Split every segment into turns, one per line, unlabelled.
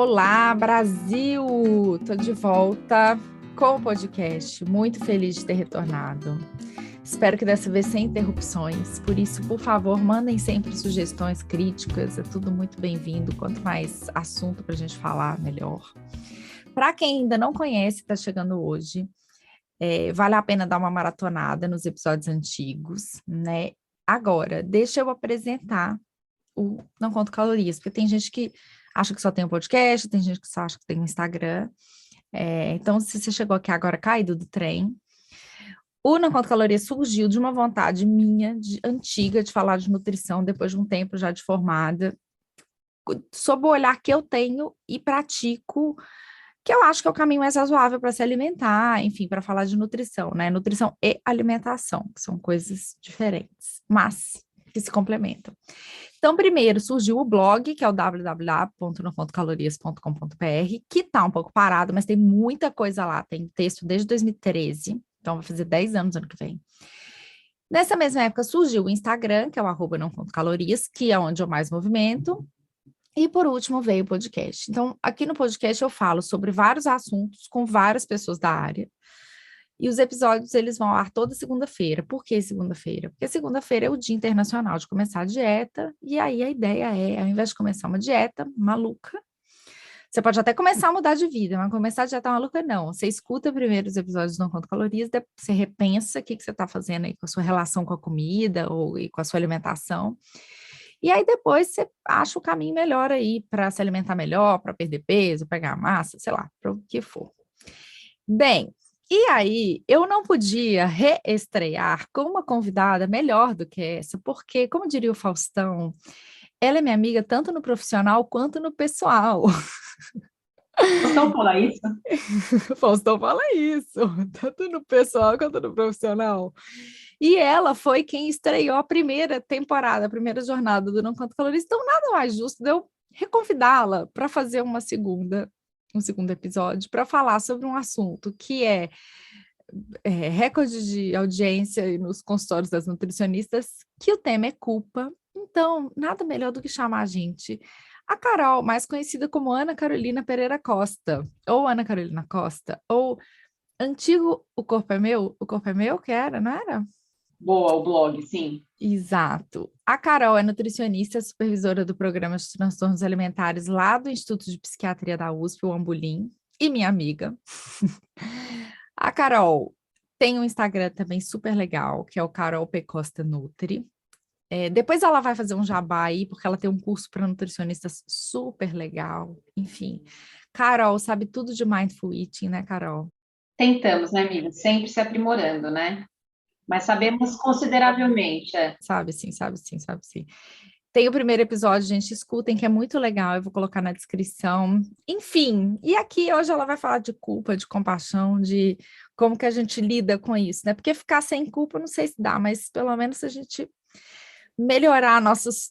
Olá, Brasil! Tô de volta com o podcast. Muito feliz de ter retornado. Espero que dessa vez sem interrupções. Por isso, por favor, mandem sempre sugestões, críticas. É tudo muito bem-vindo. Quanto mais assunto para a gente falar, melhor. Para quem ainda não conhece, está chegando hoje, vale a pena dar uma maratonada nos episódios antigos, né? Agora, deixa eu apresentar o Não Conto Calorias, porque tem gente que acha que só tem um podcast, tem gente que só acha que tem um Instagram. Então, se você chegou aqui agora caído do trem, o Não Conto Calorias surgiu de uma vontade minha, antiga, de falar de nutrição, depois de um tempo já de formada, sob o olhar que eu tenho e pratico, que eu acho que é o caminho mais razoável para se alimentar, enfim, para falar de nutrição, né? Nutrição e alimentação, que são coisas diferentes, mas que se complementam. Então, primeiro surgiu o blog, que é o www.nocontocalorias.com.br, que está um pouco parado, mas tem muita coisa lá. Tem texto desde 2013, então vai fazer 10 anos ano que vem. Nessa mesma época surgiu o Instagram, que é o @nocontocalorias, que é onde eu mais movimento. E por último veio o podcast. Então, aqui no podcast eu falo sobre vários assuntos com várias pessoas da área. E os episódios, eles vão ao ar toda segunda-feira. Por que segunda-feira? Porque segunda-feira é o Dia Internacional de começar a dieta, e aí a ideia é, ao invés de começar uma dieta maluca, você pode até começar a mudar de vida, mas começar a dieta maluca, não. Você escuta primeiro os episódios do Não Conto Calorias, depois você repensa o que você está fazendo aí com a sua relação com a comida e com a sua alimentação. E aí depois você acha o caminho melhor aí para se alimentar melhor, para perder peso, pegar massa, sei lá, para o que for. Bem, e aí, eu não podia reestrear com uma convidada melhor do que essa, porque, como diria o Faustão, ela é minha amiga tanto no profissional quanto no pessoal.
Faustão fala isso?
O Faustão fala isso, tanto no pessoal quanto no profissional. E ela foi quem estreou a primeira temporada, a primeira jornada do Não Conto Calorias, então nada mais justo de eu reconvidá-la para fazer um segundo episódio, para falar sobre um assunto que é recorde de audiência nos consultórios das nutricionistas, que o tema é culpa. Então, nada melhor do que chamar a gente. A Carol, mais conhecida como Ana Carolina Pereira Costa, ou Ana Carolina Costa, ou antigo O Corpo é Meu, que era, não era?
Boa, o blog, sim.
Exato. A Carol é nutricionista, supervisora do programa de transtornos alimentares lá do Instituto de Psiquiatria da USP, o Ambulim, e minha amiga. A Carol tem um Instagram também super legal, que é o Carol P. Costa Nutri. Depois ela vai fazer um jabá aí, porque ela tem um curso para nutricionistas super legal. Enfim, Carol sabe tudo de Mindful Eating, né, Carol?
Tentamos, né, amiga? Sempre se aprimorando, né? Mas sabemos consideravelmente.
Sabe sim, sabe sim, sabe sim. Tem o primeiro episódio, gente, escutem, que é muito legal, eu vou colocar na descrição. Enfim, e aqui hoje ela vai falar de culpa, de compaixão, de como que a gente lida com isso, né? Porque ficar sem culpa, não sei se dá, mas pelo menos a gente melhorar nossas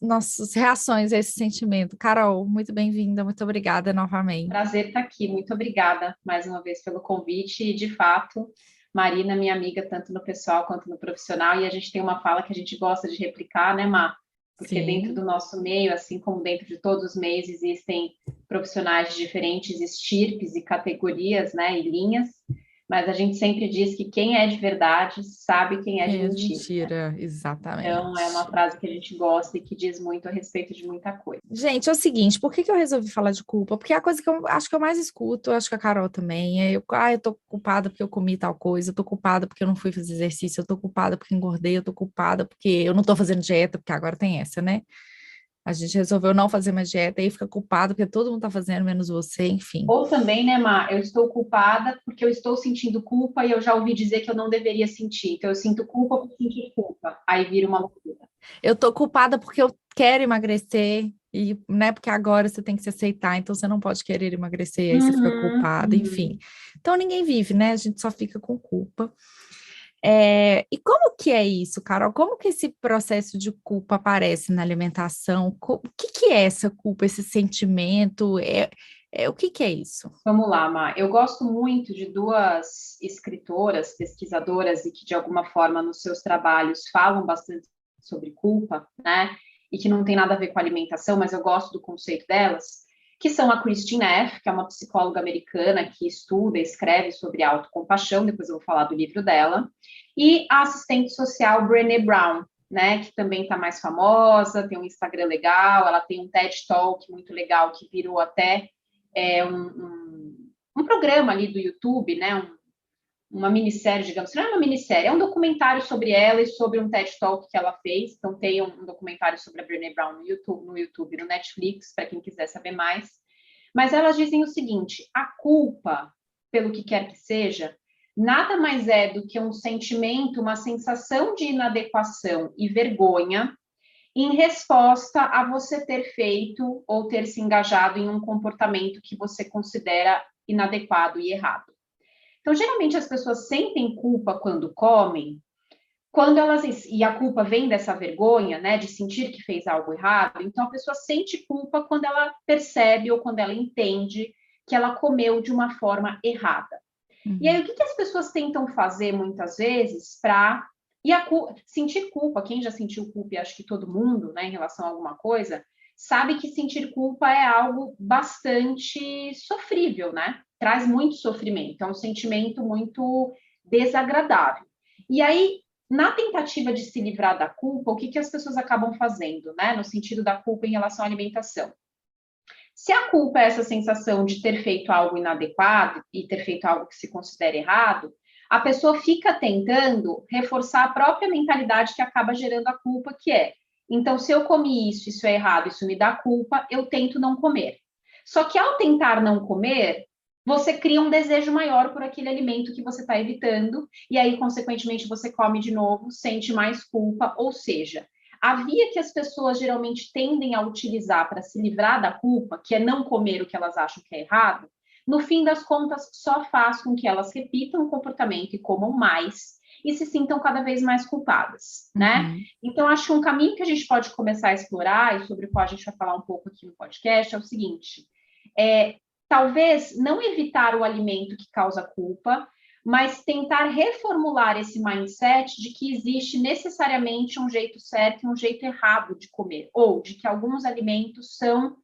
reações a esse sentimento. Carol, muito bem-vinda, muito obrigada novamente.
Prazer estar aqui. Muito obrigada mais uma vez pelo convite. E, de fato, Marina, minha amiga, tanto no pessoal quanto no profissional, e a gente tem uma fala que a gente gosta de replicar, né, Má? Porque dentro
Sim.
do nosso meio, assim como dentro de todos os meios, existem profissionais de diferentes estirpes e categorias, né, e linhas, mas a gente sempre diz que quem é de verdade sabe quem é de
É de
mentira.
mentira,
Então, é uma
exatamente.
frase que a gente gosta e que diz muito a respeito de muita coisa.
Gente, é o seguinte, por que que eu resolvi falar de culpa? Porque é a coisa que eu acho que eu mais escuto, eu acho que a Carol também, eu tô culpada porque eu comi tal coisa, eu tô culpada porque eu não fui fazer exercício, eu tô culpada porque engordei, eu tô culpada porque eu não tô fazendo dieta, porque agora tem essa, né? A gente resolveu não fazer mais dieta, aí fica culpado porque todo mundo tá fazendo, menos você, enfim.
Ou também, né, Má, eu estou culpada porque eu estou sentindo culpa e eu já ouvi dizer que eu não deveria sentir. Então, eu sinto culpa por sentir culpa. Aí vira uma loucura.
Eu tô culpada porque eu quero emagrecer, e, né, porque agora você tem que se aceitar, então você não pode querer emagrecer, aí você fica
Uhum,
culpada, enfim.
uhum.
Então ninguém vive, né? A gente só fica com culpa. E como que é isso, Carol? Como que esse processo de culpa aparece na alimentação? O que que é essa culpa, esse sentimento? O que que é isso?
Vamos lá, Má. Eu gosto muito de duas escritoras, pesquisadoras e que, de alguma forma, nos seus trabalhos falam bastante sobre culpa, né? E que não tem nada a ver com alimentação, mas eu gosto do conceito delas, que são a Christine Neff, que é uma psicóloga americana que estuda e escreve sobre autocompaixão, depois eu vou falar do livro dela, e a assistente social Brené Brown, né, que também está mais famosa, tem um Instagram legal, ela tem um TED Talk muito legal, que virou até um programa ali do YouTube, né, uma minissérie, digamos, não é uma minissérie, é um documentário sobre ela e sobre um TED Talk que ela fez. Então tem um documentário sobre a Brené Brown no YouTube, no Netflix, para quem quiser saber mais. Mas elas dizem o seguinte: a culpa, pelo que quer que seja, nada mais é do que um sentimento, uma sensação de inadequação e vergonha em resposta a você ter feito ou ter se engajado em um comportamento que você considera inadequado e errado. Então, geralmente as pessoas sentem culpa quando comem, e a culpa vem dessa vergonha, né, de sentir que fez algo errado. Então, a pessoa sente culpa quando ela percebe ou quando ela entende que ela comeu de uma forma errada. E aí, o que as pessoas tentam fazer muitas vezes para sentir culpa? Quem já sentiu culpa, e acho que todo mundo, né, em relação a alguma coisa, sabe que sentir culpa é algo bastante sofrível, né? Traz muito sofrimento, é um sentimento muito desagradável. E aí, na tentativa de se livrar da culpa, o que as pessoas acabam fazendo, né? No sentido da culpa em relação à alimentação. Se a culpa é essa sensação de ter feito algo inadequado e ter feito algo que se considera errado, a pessoa fica tentando reforçar a própria mentalidade que acaba gerando a culpa, que é: então, se eu comi isso é errado, isso me dá culpa, eu tento não comer. Só que ao tentar não comer, você cria um desejo maior por aquele alimento que você está evitando, e aí, consequentemente, você come de novo, sente mais culpa, ou seja, a via que as pessoas geralmente tendem a utilizar para se livrar da culpa, que é não comer o que elas acham que é errado, no fim das contas, só faz com que elas repitam o comportamento e comam mais e se sintam cada vez mais culpadas, né? Então, acho que um caminho que a gente pode começar a explorar, e sobre o qual a gente vai falar um pouco aqui no podcast, é o seguinte: talvez não evitar o alimento que causa culpa, mas tentar reformular esse mindset de que existe necessariamente um jeito certo e um jeito errado de comer, ou de que alguns alimentos são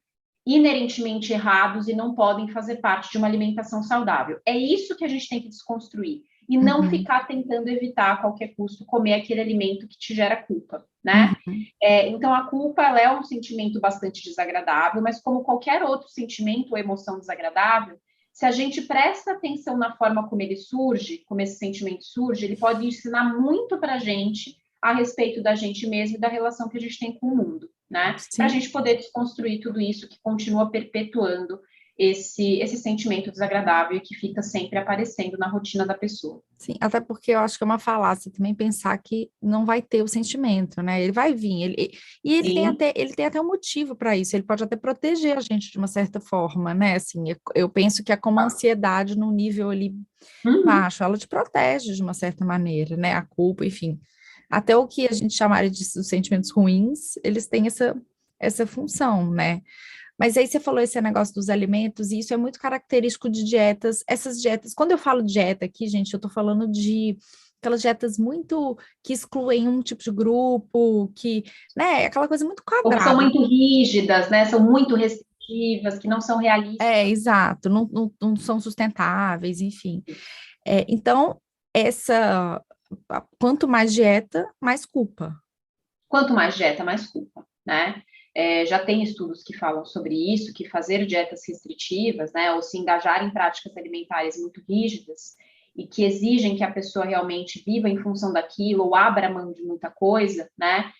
inerentemente errados e não podem fazer parte de uma alimentação saudável. É isso que a gente tem que desconstruir, e não ficar tentando evitar a qualquer custo comer aquele alimento que te gera culpa, né? Então, a culpa, ela é um sentimento bastante desagradável, mas como qualquer outro sentimento ou emoção desagradável, se a gente presta atenção na forma como ele surge, como esse sentimento surge, ele pode ensinar muito para a gente a respeito da gente mesmo e da relação que a gente tem com o mundo, né? Para a gente poder desconstruir tudo isso que continua perpetuando esse sentimento desagradável e que fica sempre aparecendo na rotina da pessoa.
Sim, até porque eu acho que é uma falácia também pensar que não vai ter o sentimento, né? Ele vai vir, ele tem até um motivo para isso, ele pode até proteger a gente de uma certa forma, né? Assim, eu penso que é como a ansiedade num nível ali baixo, ela te protege de uma certa maneira, né? A culpa, enfim. Até o que a gente chamaria de sentimentos ruins, eles têm essa função, né? Mas aí você falou esse negócio dos alimentos, e isso é muito característico de dietas. Essas dietas, quando eu falo dieta aqui, gente, eu tô falando de aquelas dietas muito que excluem um tipo de grupo, que, né, aquela coisa muito
Ou que são
quadrada.
muito rígidas, né? São muito restritivas, que não são realistas.
Exato, não são sustentáveis, enfim. Então, quanto mais dieta, mais culpa.
Quanto mais dieta, mais culpa, né? Já tem estudos que falam sobre isso, que fazer dietas restritivas, né, ou se engajar em práticas alimentares muito rígidas e que exigem que a pessoa realmente viva em função daquilo ou abra mão de muita coisa, né?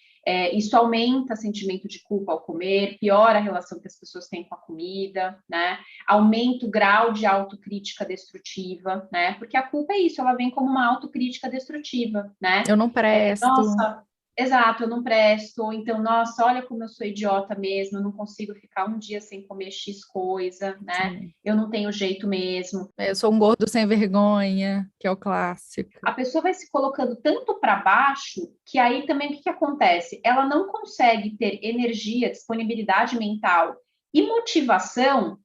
Isso aumenta o sentimento de culpa ao comer, piora a relação que as pessoas têm com a comida, né? Aumenta o grau de autocrítica destrutiva, né? Porque a culpa é isso, ela vem como uma autocrítica destrutiva, né?
Eu não presto.
Nossa, exato, eu não presto, ou então, nossa, olha como eu sou idiota mesmo, eu não consigo ficar um dia sem comer X coisa, né?
Sim.
Eu não tenho jeito mesmo.
Eu sou um gordo sem vergonha, que é o clássico.
A pessoa vai se colocando tanto para baixo que aí também o que acontece? Ela não consegue ter energia, disponibilidade mental e motivação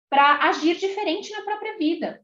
para agir diferente na própria vida.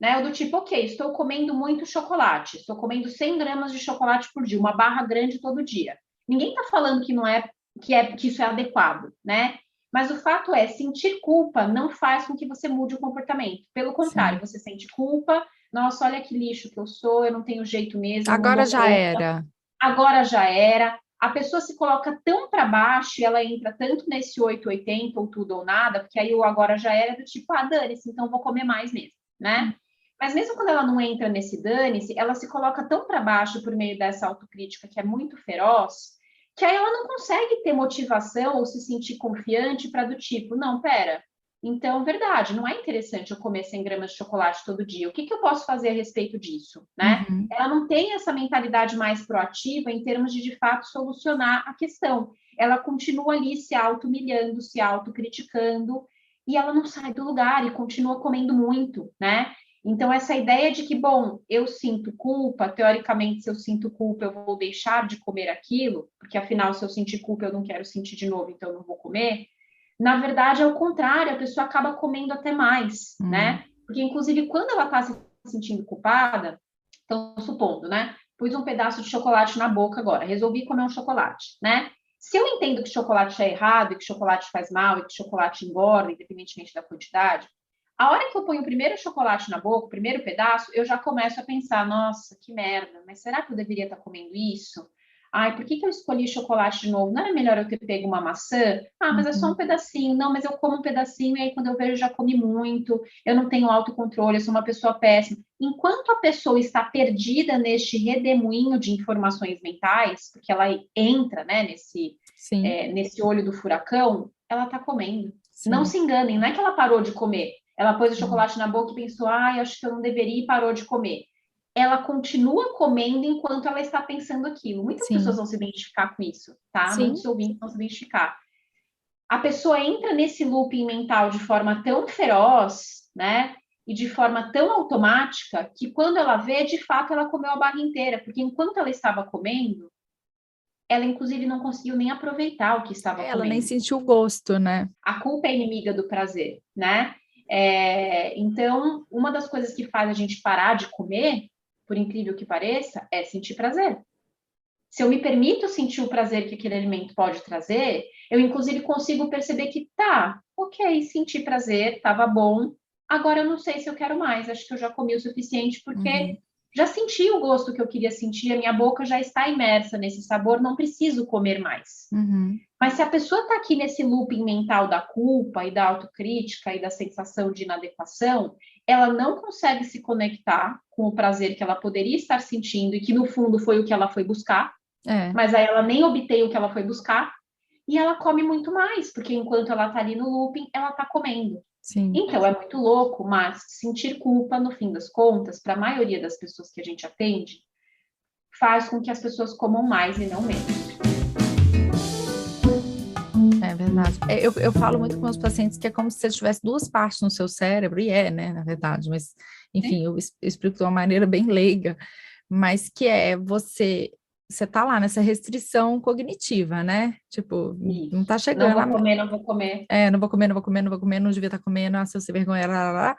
Né? Do tipo, ok, estou comendo muito chocolate, estou comendo 100 gramas de chocolate por dia, uma barra grande todo dia. Ninguém está falando que não é que isso é adequado, né? Mas o fato é, sentir culpa não faz com que você mude o comportamento. Pelo contrário,
Sim.
você sente culpa, nossa, olha que lixo que eu sou, eu não tenho jeito mesmo, eu não
Agora
dou
já
conta,
era.
agora já era. A pessoa se coloca tão para baixo e ela entra tanto nesse 880 ou tudo ou nada, porque aí o agora já era do tipo, dane-se, então vou comer mais mesmo, né? Mas mesmo quando ela não entra nesse dane-se, ela se coloca tão para baixo por meio dessa autocrítica que é muito feroz, que aí ela não consegue ter motivação ou se sentir confiante para do tipo, não, pera, então, verdade, não é interessante eu comer 100 gramas de chocolate todo dia. O que eu posso fazer a respeito disso, né?
Uhum.
Ela não tem essa mentalidade mais proativa em termos de fato, solucionar a questão. Ela continua ali se auto-humilhando, se auto-criticando, e ela não sai do lugar e continua comendo muito, né? Então, essa ideia de que, bom, eu sinto culpa, teoricamente, se eu sinto culpa, eu vou deixar de comer aquilo, porque afinal, se eu sentir culpa, eu não quero sentir de novo, então eu não vou comer. Na verdade, é o contrário, a pessoa acaba comendo até mais, né? Porque, inclusive, quando ela está se sentindo culpada, então, supondo, né? Pus um pedaço de chocolate na boca agora, resolvi comer um chocolate, né? Se eu entendo que chocolate é errado, e que chocolate faz mal, e que chocolate engorda, independentemente da quantidade, a hora que eu ponho o primeiro chocolate na boca, o primeiro pedaço, eu já começo a pensar, nossa, que merda, mas será que eu deveria estar comendo isso? Ai, por que eu escolhi chocolate de novo? Não era melhor eu ter pego uma maçã? Mas é só um
Uhum.
pedacinho. Não, mas eu como um pedacinho e aí quando eu vejo já comi muito. Eu não tenho autocontrole, eu sou uma pessoa péssima. Enquanto a pessoa está perdida neste redemoinho de informações mentais, porque ela entra, né,
Sim,
nesse olho do furacão, ela está comendo. Não
sim.
se enganem, não é que ela parou de comer. Ela pôs o
Uhum.
chocolate na boca e pensou, acho que eu não deveria e parou de comer. Ela continua comendo enquanto ela está pensando aquilo. Muitas pessoas
Sim,
vão se identificar com isso, tá?
sim,
Muitos ouvintes vão se identificar. A pessoa entra nesse looping mental de forma tão feroz, né? E de forma tão automática que quando ela vê, de fato, ela comeu a barra inteira, porque enquanto ela estava comendo, ela inclusive não conseguiu nem aproveitar o que estava
ela nem
comendo.
sentiu o gosto, né?
A culpa é inimiga do prazer, né? Então, uma das coisas que faz a gente parar de comer, por incrível que pareça, é sentir prazer. Se eu me permito sentir o prazer que aquele alimento pode trazer, eu inclusive consigo perceber que tá, ok, senti prazer, estava bom, agora eu não sei se eu quero mais, acho que eu já comi o suficiente porque
Uhum.
já senti o gosto que eu queria sentir, a minha boca já está imersa nesse sabor, não preciso comer mais.
Uhum.
Mas se a pessoa está aqui nesse looping mental da culpa e da autocrítica e da sensação de inadequação, ela não consegue se conectar com o prazer que ela poderia estar sentindo e que no fundo foi o que ela foi buscar,
É,
mas aí ela nem obtém o que ela foi buscar e ela come muito mais, porque enquanto ela está ali no looping, ela está comendo.
sim.
Então é muito louco, mas sentir culpa, no fim das contas, para a maioria das pessoas que a gente atende, faz com que as pessoas comam mais e não menos.
É verdade. Eu falo muito com meus pacientes que é como se você tivesse duas partes no seu cérebro, e é, né, na verdade, mas, enfim, eu explico de uma maneira bem leiga, mas que é você tá lá nessa restrição cognitiva, né? Tipo, não tá
Isso. Não
chegando,
vou comer, não vou comer.
não vou comer, não vou comer, não vou comer, não devia estar comendo, se eu sem vergonha, lá, lá, lá.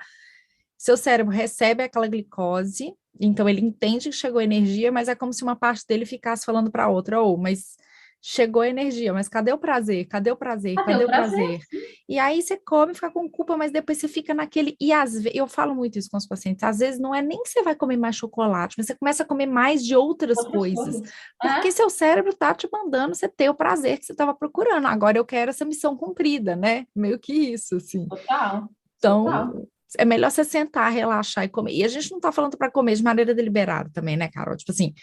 Seu cérebro recebe aquela glicose, então ele entende que chegou energia, mas é como se uma parte dele ficasse falando para a outra, mas chegou energia, mas cadê o prazer? Cadê o prazer?
Cadê
Cadê
o
o
prazer?
prazer? E aí você come, fica com culpa, mas depois você fica naquele. E às vezes, eu falo muito isso com os pacientes, às vezes não é nem que você vai comer mais chocolate, mas você começa a comer mais de outras
Outras
coisas,
coisas.
porque seu cérebro tá te mandando você ter o prazer que você estava procurando. Agora eu quero essa missão cumprida, né? Meio que isso, assim.
Total. Total.
Então, é melhor você sentar, relaxar e comer. E a gente não tá falando para comer de maneira deliberada também, né, Carol? Tipo assim,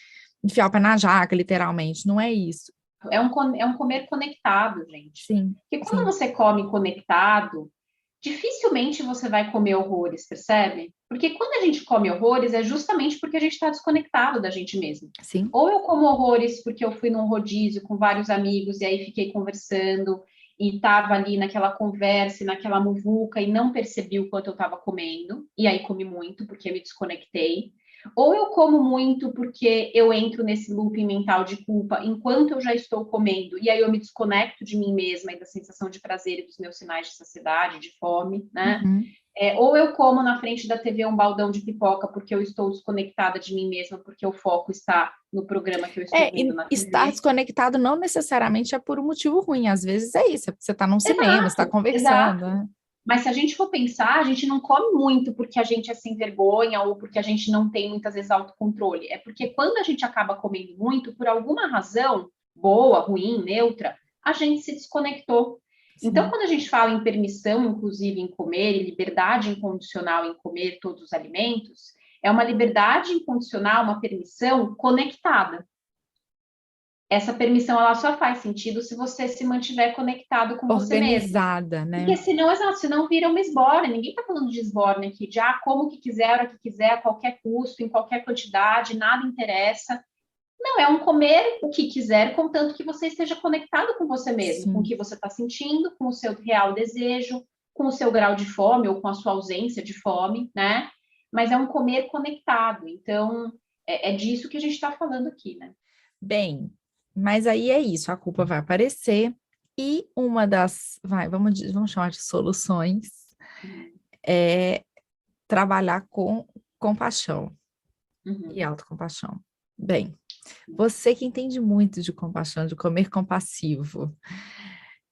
enfiar o pé na jaca, literalmente, não é isso.
É um comer conectado, gente.
Sim,
Porque quando
sim,
você come conectado, dificilmente você vai comer horrores, percebe? Porque quando a gente come horrores, é justamente porque a gente está desconectado da gente mesmo.
sim.
Ou eu como horrores porque eu fui num rodízio com vários amigos e aí fiquei conversando e estava ali naquela conversa, naquela muvuca e não percebi o quanto eu estava comendo, e aí comi muito porque me desconectei. Ou eu como muito porque eu entro nesse looping mental de culpa enquanto eu já estou comendo, e aí eu me desconecto de mim mesma e da sensação de prazer e dos meus sinais de saciedade, de fome, né?
Uhum.
Ou eu como na frente da TV um baldão de pipoca porque eu estou desconectada de mim mesma, porque o foco está no programa que eu estou vendo
E
na
estar
TV.
desconectado não necessariamente é por um motivo ruim, às vezes é isso, é porque você está num cinema, você está
Exato, exato.
conversando, né?
Mas se a gente for pensar, a gente não come muito porque a gente é sem vergonha ou porque a gente não tem muitas vezes autocontrole. É porque quando a gente acaba comendo muito, por alguma razão, boa, ruim, neutra, a gente se desconectou. Então,
Sim.
quando a gente fala em permissão, inclusive em comer, e liberdade incondicional em comer todos os alimentos, é uma liberdade incondicional, uma permissão conectada. Essa permissão ela só faz sentido se você se mantiver conectado com você mesmo.
Organizada, né?
Porque senão, exato, senão vira uma esbórnia. Ninguém está falando de esbórnia aqui, de como que quiser, a hora que quiser, a qualquer custo, em qualquer quantidade, nada interessa. Não, é um comer o que quiser, contanto que você esteja conectado com você mesmo, com o
Sim.
que você está sentindo, com o seu real desejo, com o seu grau de fome ou com a sua ausência de fome, né? Mas é um comer conectado. Então, é disso que a gente está falando aqui, né?
Bem, mas aí é isso, a culpa vai aparecer e uma das, vamos chamar de soluções, é trabalhar com compaixão e
Uhum.
autocompaixão. Bem, você que entende muito de compaixão, de comer compassivo,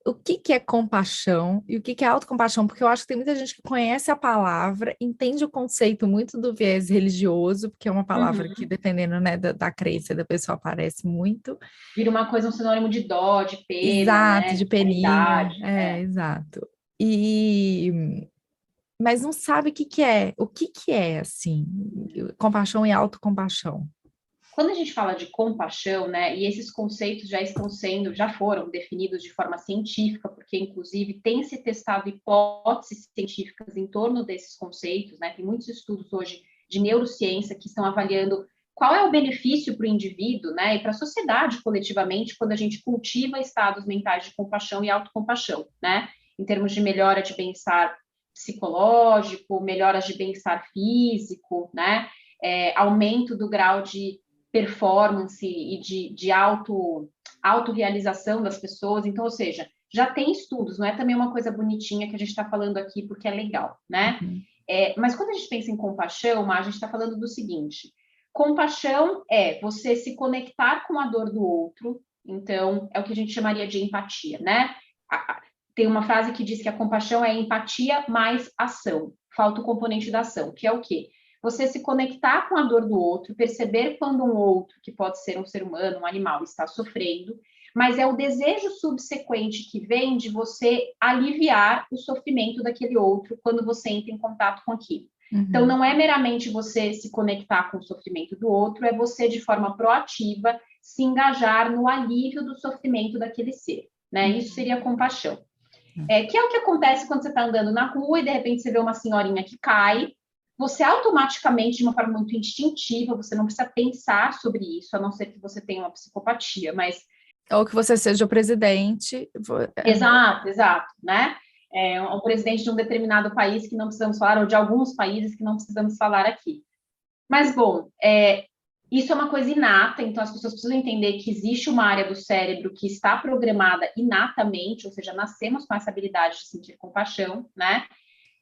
o que que é compaixão e o que que é autocompaixão? Porque eu acho que tem muita gente que conhece a palavra, entende o conceito muito do viés religioso, porque é uma palavra que,
Uhum.
dependendo, né, da crença da pessoa, aparece muito.
Vira uma coisa, um sinônimo de dó, de pena,
Exato,
né?
de
De
peninha,
caridade.
exato. E mas não sabe o que que é assim, compaixão e autocompaixão.
Quando a gente fala de compaixão, né, e esses conceitos já foram definidos de forma científica, porque inclusive tem se testado hipóteses científicas em torno desses conceitos, né? Tem muitos estudos hoje de neurociência que estão avaliando qual é o benefício para o indivíduo, né, e para a sociedade coletivamente quando a gente cultiva estados mentais de compaixão e autocompaixão, né? Em termos de melhora de bem-estar psicológico, melhoras de bem-estar físico, né? Aumento do grau de performance e de autorrealização das pessoas. Então, ou seja, já tem estudos, não é também uma coisa bonitinha que a gente está falando aqui porque é legal, né?
Uhum.
Mas quando a gente pensa em compaixão, a gente está falando do seguinte: compaixão é você se conectar com a dor do outro, então é o que a gente chamaria de empatia, né? Tem uma frase que diz que a compaixão é empatia mais ação, falta o componente da ação, que é o quê? Você se conectar com a dor do outro, perceber quando um outro, que pode ser um ser humano, um animal, está sofrendo, mas é o desejo subsequente que vem de você aliviar o sofrimento daquele outro quando você entra em contato com aquilo. Então,
Uhum.
não é meramente você se conectar com o sofrimento do outro, é você, de forma proativa, se engajar no alívio do sofrimento daquele ser. Né? Isso
Uhum.
seria compaixão. Que é o que acontece quando você está andando na rua e de repente você vê uma senhorinha que cai, você automaticamente, de uma forma muito instintiva, você não precisa pensar sobre isso, a não ser que você tenha uma psicopatia, mas...
Ou que você seja o presidente.
Exato, exato, né? Um presidente de um determinado país que não precisamos falar, ou de alguns países que não precisamos falar aqui. Mas, bom, isso é uma coisa inata, então as pessoas precisam entender que existe uma área do cérebro que está programada inatamente, ou seja, nascemos com essa habilidade de sentir compaixão, né?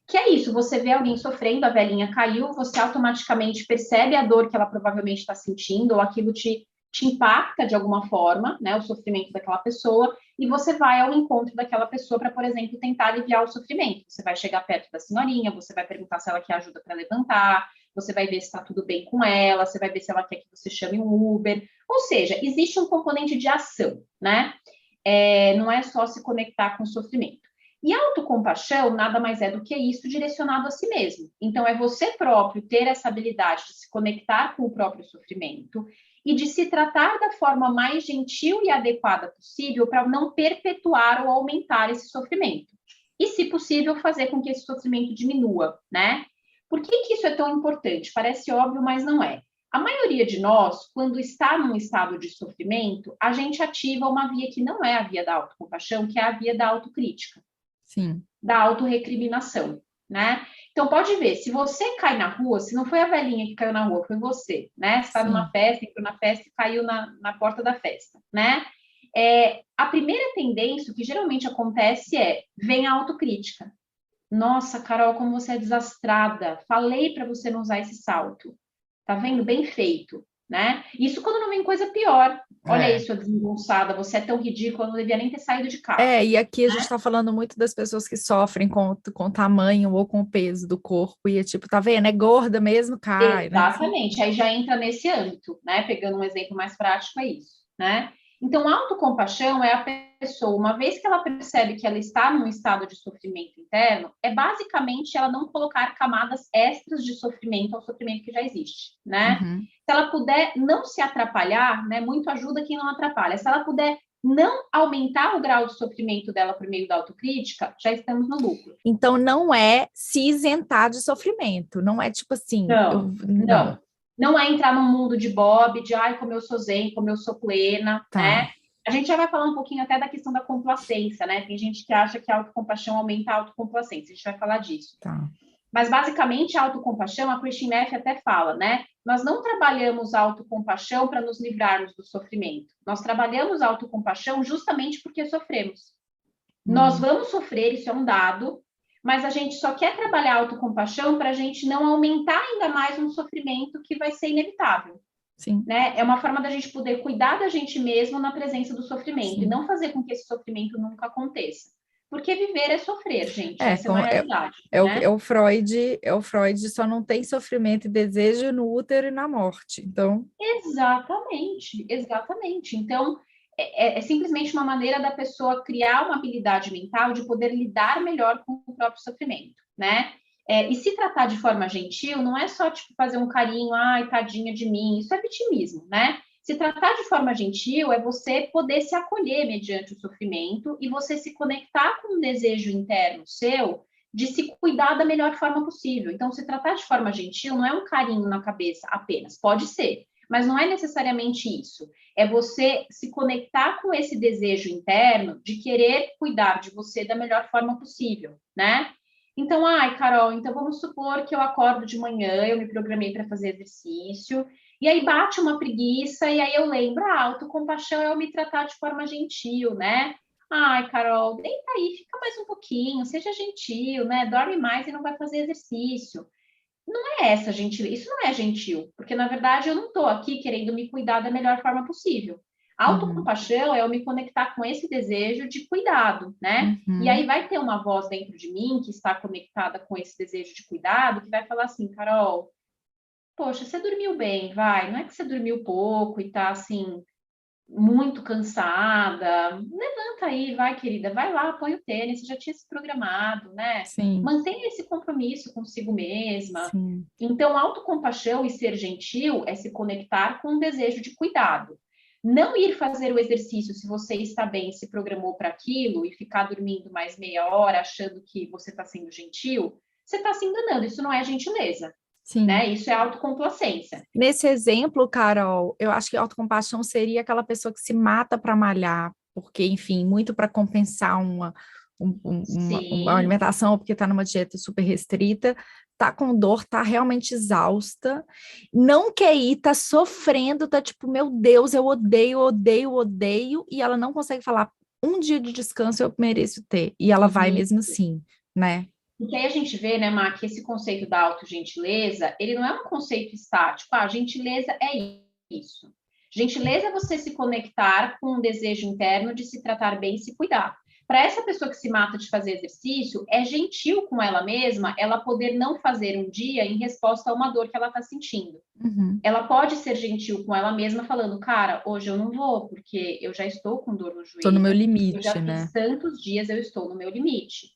Que é isso, você vê alguém sofrendo, a velhinha caiu, você automaticamente percebe a dor que ela provavelmente está sentindo, ou aquilo te impacta de alguma forma, né, o sofrimento daquela pessoa, e você vai ao encontro daquela pessoa para, por exemplo, tentar aliviar o sofrimento. Você vai chegar perto da senhorinha, você vai perguntar se ela quer ajuda para levantar, você vai ver se está tudo bem com ela, você vai ver se ela quer que você chame um Uber. Ou seja, existe um componente de ação, né? Não é só se conectar com o sofrimento. E a autocompaixão nada mais é do que isso direcionado a si mesmo. Então, é você próprio ter essa habilidade de se conectar com o próprio sofrimento e de se tratar da forma mais gentil e adequada possível para não perpetuar ou aumentar esse sofrimento. E, se possível, fazer com que esse sofrimento diminua, né? Por que isso é tão importante? Parece óbvio, mas não é. A maioria de nós, quando está num estado de sofrimento, a gente ativa uma via que não é a via da autocompaixão, que é a via da autocrítica,
Sim.
da autorrecriminação, né? Então, pode ver, se você cai na rua, se não foi a velhinha que caiu na rua, foi você, né? Você está numa
Sim.
festa, entrou na festa e caiu na porta da festa, né? A primeira tendência, o que geralmente acontece vem a autocrítica. Nossa, Carol, como você é desastrada. Falei para você não usar esse salto. Tá vendo? Bem feito, né? Isso quando não vem coisa pior. Olha
É.
isso, a desengonçada, você é tão ridícula, não devia nem ter saído de casa.
E aqui a gente
Né?
está falando muito das pessoas que sofrem com o tamanho ou com o peso do corpo, e é tipo, tá vendo? É gorda mesmo, cai, né?
Exatamente, aí já entra nesse âmbito, né? Pegando um exemplo mais prático, é isso, né? Então, a autocompaixão é a pessoa, uma vez que ela percebe que ela está num estado de sofrimento interno, é basicamente ela não colocar camadas extras de sofrimento ao sofrimento que já existe, né?
Uhum.
Se ela puder não se atrapalhar, né? Muito ajuda quem não atrapalha. Se ela puder não aumentar o grau de sofrimento dela por meio da autocrítica, já estamos no lucro.
Então, não é se isentar de sofrimento, não é tipo assim,
Não,
não,
não. Não é entrar num mundo de Bob, de ai, como eu sou zen, como eu sou plena,
tá,
né? A gente já vai falar um pouquinho até da questão da complacência, né? Tem gente que acha que a autocompaixão aumenta a autocomplacência, a gente vai falar disso.
tá.
Mas, basicamente, a autocompaixão, a Christine Neff até fala, né? Nós não trabalhamos a autocompaixão para nos livrarmos do sofrimento. Nós trabalhamos a autocompaixão justamente porque sofremos. Nós vamos sofrer, isso é um dado, mas a gente só quer trabalhar a autocompaixão para a gente não aumentar ainda mais um sofrimento que vai ser inevitável.
Sim,
Né? É uma forma da gente poder cuidar da gente mesmo na presença do sofrimento e
sim.
não fazer com que esse sofrimento nunca aconteça. Porque viver é sofrer, gente. Essa é uma realidade, né?
É o Freud só não tem sofrimento e desejo no útero e na morte. Então,
Exatamente, exatamente. Então, é simplesmente uma maneira da pessoa criar uma habilidade mental de poder lidar melhor com o próprio sofrimento, né? E se tratar de forma gentil, não é só tipo fazer um carinho, ai, tadinha de mim, isso é vitimismo, né? Se tratar de forma gentil é você poder se acolher mediante o sofrimento e você se conectar com um desejo interno seu de se cuidar da melhor forma possível. Então, se tratar de forma gentil não é um carinho na cabeça apenas, pode ser, mas não é necessariamente isso. É você se conectar com esse desejo interno de querer cuidar de você da melhor forma possível, né? Então, ai, Carol, então vamos supor que eu acordo de manhã, eu me programei para fazer exercício, e aí bate uma preguiça, e aí eu lembro, a autocompaixão é eu me tratar de forma gentil, né? Ai, Carol, deita aí, fica mais um pouquinho, seja gentil, né? Dorme mais e não vai fazer exercício. Não é essa gentileza, isso não é gentil, porque na verdade eu não estou aqui querendo me cuidar da melhor forma possível. A
uhum,
autocompaixão é eu me conectar com esse desejo de cuidado, né? E aí
uhum,
vai ter uma voz dentro de mim que está conectada com esse desejo de cuidado, que vai falar assim, Carol, poxa, você dormiu bem, vai, não é que você dormiu pouco e tá assim, muito cansada, levanta aí, vai, querida, vai lá, põe o tênis, você já tinha se programado, né?
sim,
Mantenha esse compromisso consigo mesma.
sim.
Então, autocompaixão e ser gentil é se conectar com um desejo de cuidado. Não ir fazer o exercício se você está bem, se programou para aquilo e ficar dormindo mais meia hora achando que você está sendo gentil, você está se enganando, isso não é gentileza,
Sim.
né? Isso é autocomplacência.
Nesse exemplo, Carol, eu acho que autocompaixão seria aquela pessoa que se mata para malhar, porque, enfim, muito para compensar uma
Sim,
alimentação, ou porque está numa dieta super restrita, tá com dor, tá realmente exausta, não quer ir, tá sofrendo, tá tipo, meu Deus, eu odeio, odeio, odeio, e ela não consegue falar, um dia de descanso eu mereço ter, e ela vai mesmo assim, né?
porque aí a gente vê, né, Má, que esse conceito da autogentileza, ele não é um conceito estático. Ah, gentileza é isso. Gentileza é você se conectar com um desejo interno de se tratar bem e se cuidar. Para essa pessoa que se mata de fazer exercício, é gentil com ela mesma ela poder não fazer um dia em resposta a uma dor que ela está sentindo.
Uhum.
Ela pode ser gentil com ela mesma, falando, cara, hoje eu não vou, porque eu já estou com dor no
Tô no meu
joelho, eu
limite,
já
né?
fiz tantos dias, eu estou no meu limite.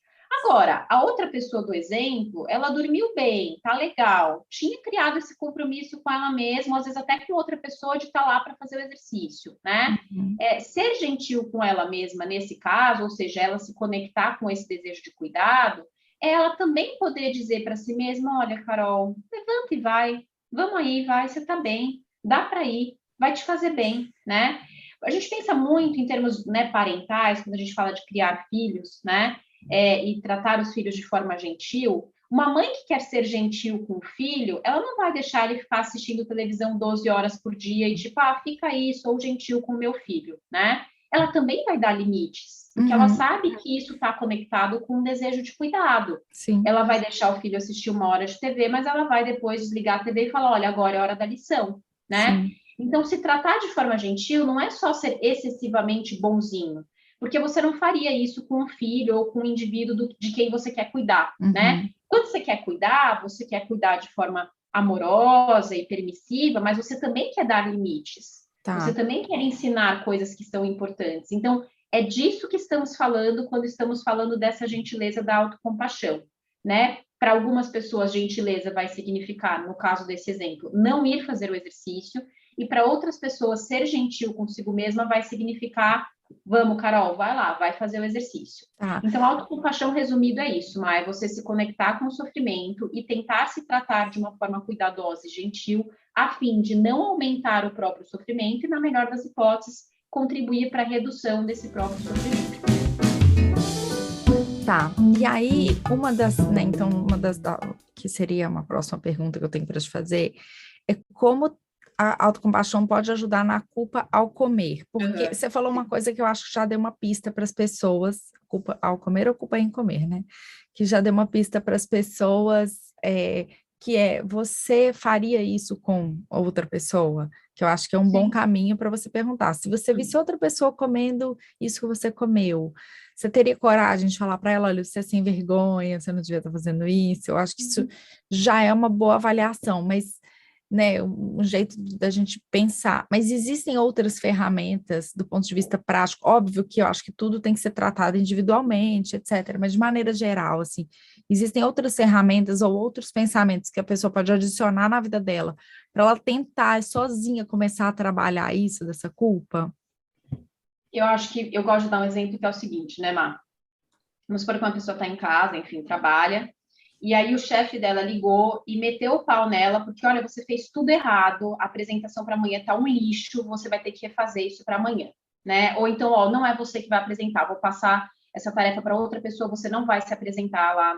Agora, a outra pessoa do exemplo, ela dormiu bem, tá legal, tinha criado esse compromisso com ela mesma, às vezes até com outra pessoa de estar lá para fazer o exercício, né?
Uhum.
Ser gentil com ela mesma nesse caso, ou seja, ela se conectar com esse desejo de cuidado, é ela também poder dizer para si mesma, olha, Carol, levanta e vai, vamos aí, vai, você tá bem, dá para ir, vai te fazer bem, né? A gente pensa muito em termos, né, parentais, quando a gente fala de criar filhos, né? E tratar os filhos de forma gentil, Uma mãe que quer ser gentil com o filho, ela não vai deixar ele ficar assistindo televisão 12 horas por dia e tipo, fica aí, sou gentil com o meu filho, né? Ela também vai dar limites, porque ela sabe que isso está conectado com um desejo de cuidado.
Sim.
Ela vai deixar o filho assistir 1 hora de TV, mas ela vai depois desligar a TV e falar, olha, agora é hora da lição, né?
Sim.
Então, se tratar de forma gentil não é só ser excessivamente bonzinho, porque você não faria isso com um filho ou com um indivíduo de quem você quer cuidar, né? Quando você quer cuidar de forma amorosa e permissiva, mas você também quer dar limites.
Tá.
Você também quer ensinar coisas que são importantes. Então, é disso que estamos falando quando estamos falando dessa gentileza da autocompaixão, né? Para algumas pessoas, gentileza vai significar, no caso desse exemplo, não ir fazer o exercício, e para outras pessoas, ser gentil consigo mesma vai significar, vamos, Carol, vai lá, vai fazer o exercício.
Tá.
Então, autocompaixão resumido é isso, Maia, é você se conectar com o sofrimento e tentar se tratar de uma forma cuidadosa e gentil, a fim de não aumentar o próprio sofrimento e, na melhor das hipóteses, contribuir para a redução desse próprio sofrimento.
Tá, e aí, uma das, né, então, que seria uma próxima pergunta que eu tenho para te fazer, é como a autocompaixão pode ajudar na culpa ao comer, porque você falou uma coisa que eu acho que já deu uma pista para as pessoas, culpa ao comer ou culpa em comer, né, que já deu uma pista para as pessoas, que você faria isso com outra pessoa? Que eu acho que é um bom caminho para você perguntar. Se você visse outra pessoa comendo isso que você comeu, você teria coragem de falar para ela, olha, você é sem vergonha, você não devia estar fazendo isso? Eu acho que isso já é uma boa avaliação, mas, né, um jeito da gente pensar. Mas existem outras ferramentas do ponto de vista prático? Óbvio que eu acho que tudo tem que ser tratado individualmente, etc. Mas de maneira geral, assim, existem outras ferramentas ou outros pensamentos que a pessoa pode adicionar na vida dela para ela tentar sozinha começar a trabalhar isso, dessa culpa?
Eu acho que eu gosto de dar um exemplo que é o seguinte, né, Má? Vamos supor que uma pessoa está em casa, enfim, trabalha, e aí o chefe dela ligou e meteu o pau nela, porque, olha, você fez tudo errado, a apresentação para amanhã está um lixo, você vai ter que refazer isso para amanhã, né? Ou então, ó, não é você que vai apresentar, vou passar essa tarefa para outra pessoa, você não vai se apresentar lá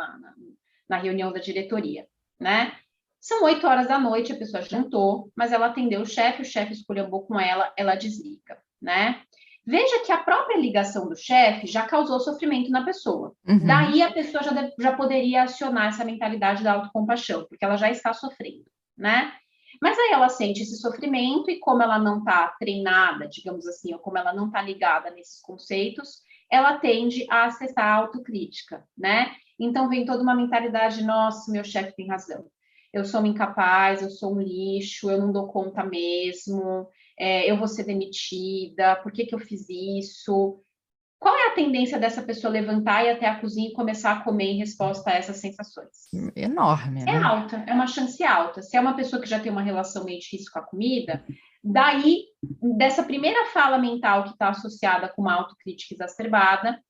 na reunião da diretoria, né? São 8 horas da noite, a pessoa jantou, mas ela atendeu o chefe esculhambou com ela desliga, né? Veja que a própria ligação do chefe já causou sofrimento na pessoa. Daí a pessoa já poderia acionar essa mentalidade da autocompaixão, porque ela já está sofrendo, né? Mas aí ela sente esse sofrimento e como ela não está treinada, digamos assim, ou como ela não está ligada nesses conceitos, ela tende a acessar a autocrítica, né? Então vem toda uma mentalidade, nossa, meu chefe tem razão. Eu sou uma incapaz, eu sou um lixo, eu não dou conta mesmo, eu vou ser demitida, por que eu fiz isso? Qual é a tendência dessa pessoa levantar e ir até a cozinha e começar a comer em resposta a essas sensações?
Enorme, né?
É alta, é uma chance alta. Se é uma pessoa que já tem uma relação meio difícil com a comida, daí, dessa primeira fala mental que está associada com uma autocrítica exacerbada,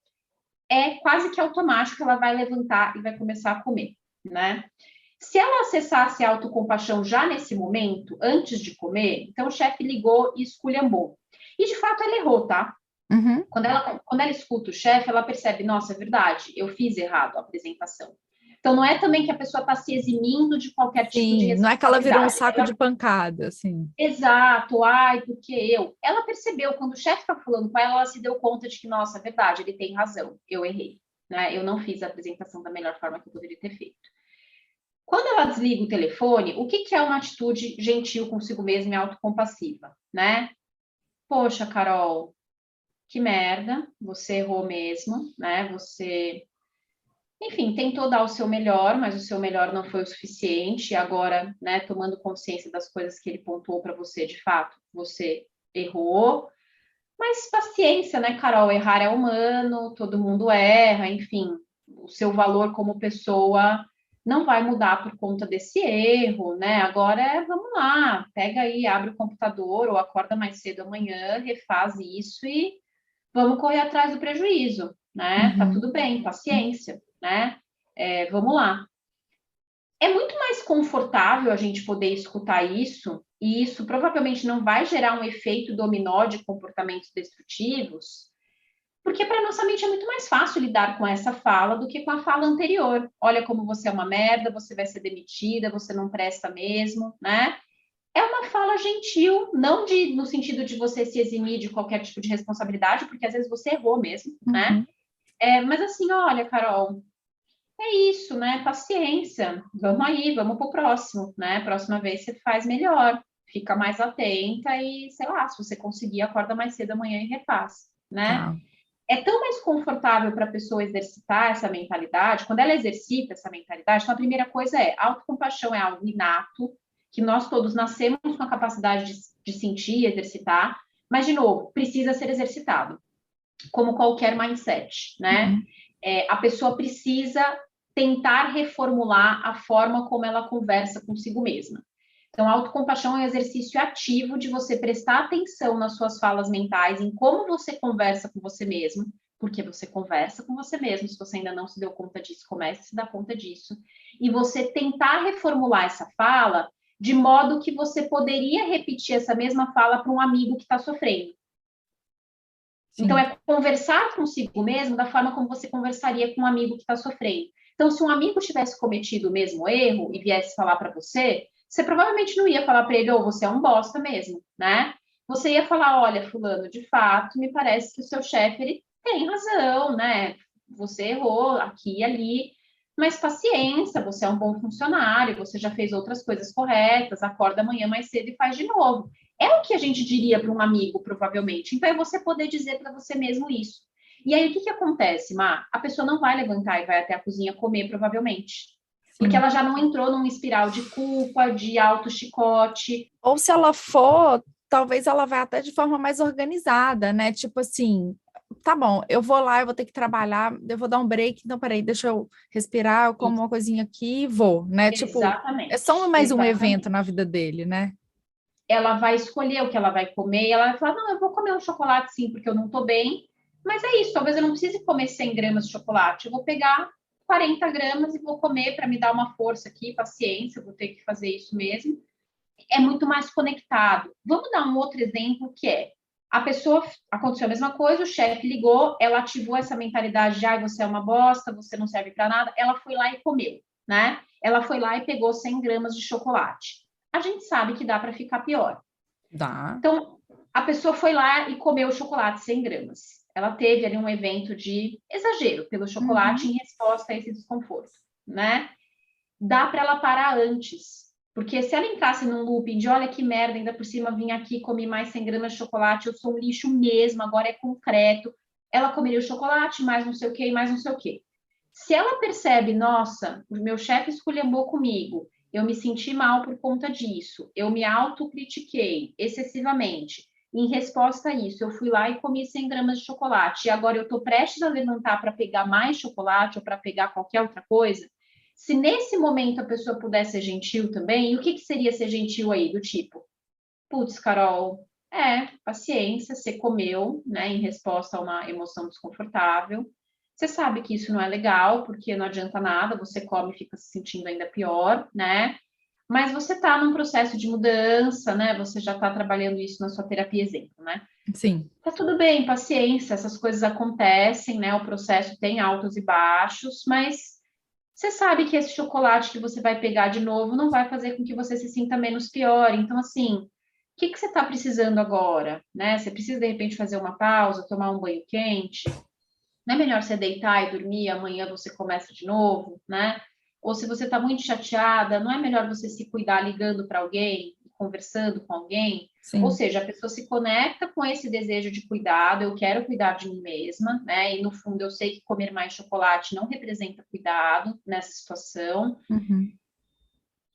é quase que automático que ela vai levantar e vai começar a comer, né? Se ela acessasse a autocompaixão já nesse momento, antes de comer, então o chefe ligou e esculhambou. E, de fato, ela errou, tá? Quando ela escuta o chefe, ela percebe, nossa, é verdade, eu fiz errado a apresentação. Então, não é também que a pessoa está se eximindo de qualquer tipo de responsabilidade.
Não é que ela virou um saco de pancada, assim.
Exato, ai, porque eu. Ela percebeu, quando o chefe está falando com ela se deu conta de que, nossa, é verdade, ele tem razão, eu errei. Né? Eu não fiz a apresentação da melhor forma que eu poderia ter feito. Quando ela desliga o telefone, o que é uma atitude gentil consigo mesma e autocompassiva, né? Poxa, Carol, que merda, você errou mesmo, né? Você, enfim, tentou dar o seu melhor, mas o seu melhor não foi o suficiente. E agora, né, tomando consciência das coisas que ele pontuou para você, de fato, você errou. Mas paciência, né, Carol? Errar é humano, todo mundo erra, enfim, o seu valor como pessoa não vai mudar por conta desse erro, né? Agora vamos lá, pega aí, abre o computador ou acorda mais cedo amanhã, refaz isso e vamos correr atrás do prejuízo, né? Tá tudo bem, paciência, né? Vamos lá. É muito mais confortável a gente poder escutar isso, e isso provavelmente não vai gerar um efeito dominó de comportamentos destrutivos, Porque para nossa mente é muito mais fácil lidar com essa fala do que com a fala anterior. Olha como você é uma merda, você vai ser demitida, você não presta mesmo, né? É uma fala gentil, não no sentido de você se eximir de qualquer tipo de responsabilidade, porque às vezes você errou mesmo, né?
Uhum.
Mas assim, olha, Carol, é isso, né? Paciência, vamos aí, vamos pro próximo, né? Próxima vez você faz melhor, fica mais atenta e, sei lá, se você conseguir, acorda mais cedo amanhã e refaz, né?
Tá.
É tão mais confortável para a pessoa exercitar essa mentalidade, quando ela exercita essa mentalidade, então a primeira coisa é, autocompaixão é algo inato, que nós todos nascemos com a capacidade de sentir e exercitar, mas, de novo, precisa ser exercitado, como qualquer mindset, né?
Uhum.
A pessoa precisa tentar reformular a forma como ela conversa consigo mesma. Então, a autocompaixão é um exercício ativo de você prestar atenção nas suas falas mentais, em como você conversa com você mesmo, porque você conversa com você mesmo. Se você ainda não se deu conta disso, comece a se dar conta disso. E você tentar reformular essa fala de modo que você poderia repetir essa mesma fala para um amigo que está sofrendo. Então,
Sim.
é conversar consigo mesmo da forma como você conversaria com um amigo que está sofrendo. Então, se um amigo tivesse cometido o mesmo erro e viesse falar para você, você provavelmente não ia falar para ele, ou você é um bosta mesmo, né? Você ia falar, olha, fulano, de fato, me parece que o seu chefe, ele tem razão, né? Você errou aqui e ali, mas paciência, você é um bom funcionário, você já fez outras coisas corretas, acorda amanhã mais cedo e faz de novo. É o que a gente diria para um amigo, provavelmente. Então, é você poder dizer para você mesmo isso. E aí, o que acontece, Má? A pessoa não vai levantar e vai até a cozinha comer, provavelmente. Porque
Sim.
ela já não entrou num espiral de culpa, de auto-chicote.
Ou se ela for, talvez ela vá até de forma mais organizada, né? Tipo assim, tá bom, eu vou lá, eu vou ter que trabalhar, eu vou dar um break, então peraí, deixa eu respirar, eu como uma coisinha aqui e vou, né? Tipo, é só
Exatamente,
mais um evento na
exatamente.
vida dele, né?
Ela vai escolher o que ela vai comer e ela vai falar, não, eu vou comer um chocolate sim, porque eu não tô bem. Mas é isso, talvez eu não precise comer 100 gramas de chocolate. Eu vou pegar 40 gramas e vou comer para me dar uma força aqui, paciência, eu vou ter que fazer isso mesmo. É muito mais conectado. Vamos dar um outro exemplo que é a pessoa aconteceu a mesma coisa, o chefe ligou, ela ativou essa mentalidade de você é uma bosta, você não serve para nada, ela foi lá e comeu, né? Ela foi lá e pegou 100 gramas de chocolate. A gente sabe que dá para ficar pior.
Dá.
Então, a pessoa foi lá e comeu o chocolate 100 gramas. Ela teve ali um evento de exagero pelo chocolate
Uhum.
em resposta a esse desconforto, né? Dá para ela parar antes. Porque se ela entrasse num looping de olha que merda, ainda por cima vim aqui, comi mais 100 gramas de chocolate, eu sou um lixo mesmo, agora é concreto. Ela comeria o chocolate, mais não sei o que, mais não sei o que. Se ela percebe, nossa, o meu chefe esculhambou comigo, eu me senti mal por conta disso, eu me autocritiquei excessivamente. Em resposta a isso, eu fui lá e comi 100 gramas de chocolate, e agora eu estou prestes a levantar para pegar mais chocolate ou para pegar qualquer outra coisa. Se nesse momento a pessoa pudesse ser gentil também, e o que seria ser gentil aí? Do tipo, putz, Carol, paciência, você comeu, né, em resposta a uma emoção desconfortável. Você sabe que isso não é legal, porque não adianta nada, você come e fica se sentindo ainda pior, né? Mas você está num processo de mudança, né? Você já está trabalhando isso na sua terapia, exemplo, né?
Sim.
Tá tudo bem, paciência, essas coisas acontecem, né? O processo tem altos e baixos, mas você sabe que esse chocolate que você vai pegar de novo não vai fazer com que você se sinta menos pior. Então, assim, o que você está precisando agora, né? Você precisa, de repente, fazer uma pausa, tomar um banho quente? Não é melhor você deitar e dormir, e amanhã você começa de novo, né? Ou se você está muito chateada, não é melhor você se cuidar ligando para alguém, conversando com alguém? Ou
Sim.
seja, a pessoa se conecta com esse desejo de cuidado, eu quero cuidar de mim mesma, né? E no fundo eu sei que comer mais chocolate não representa cuidado nessa situação.
Uhum.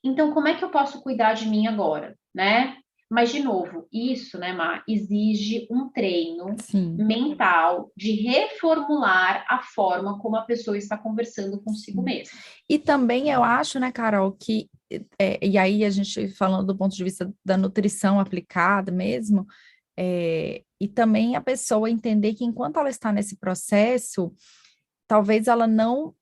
Então, como é que eu posso cuidar de mim agora, né? Mas, de novo, isso, né, Má, exige um treino
Sim.
mental de reformular a forma como a pessoa está conversando consigo
Sim.
mesma.
E também eu acho, né, Carol, que, e aí a gente falando do ponto de vista da nutrição aplicada mesmo, e também a pessoa entender que enquanto ela está nesse processo, talvez ela não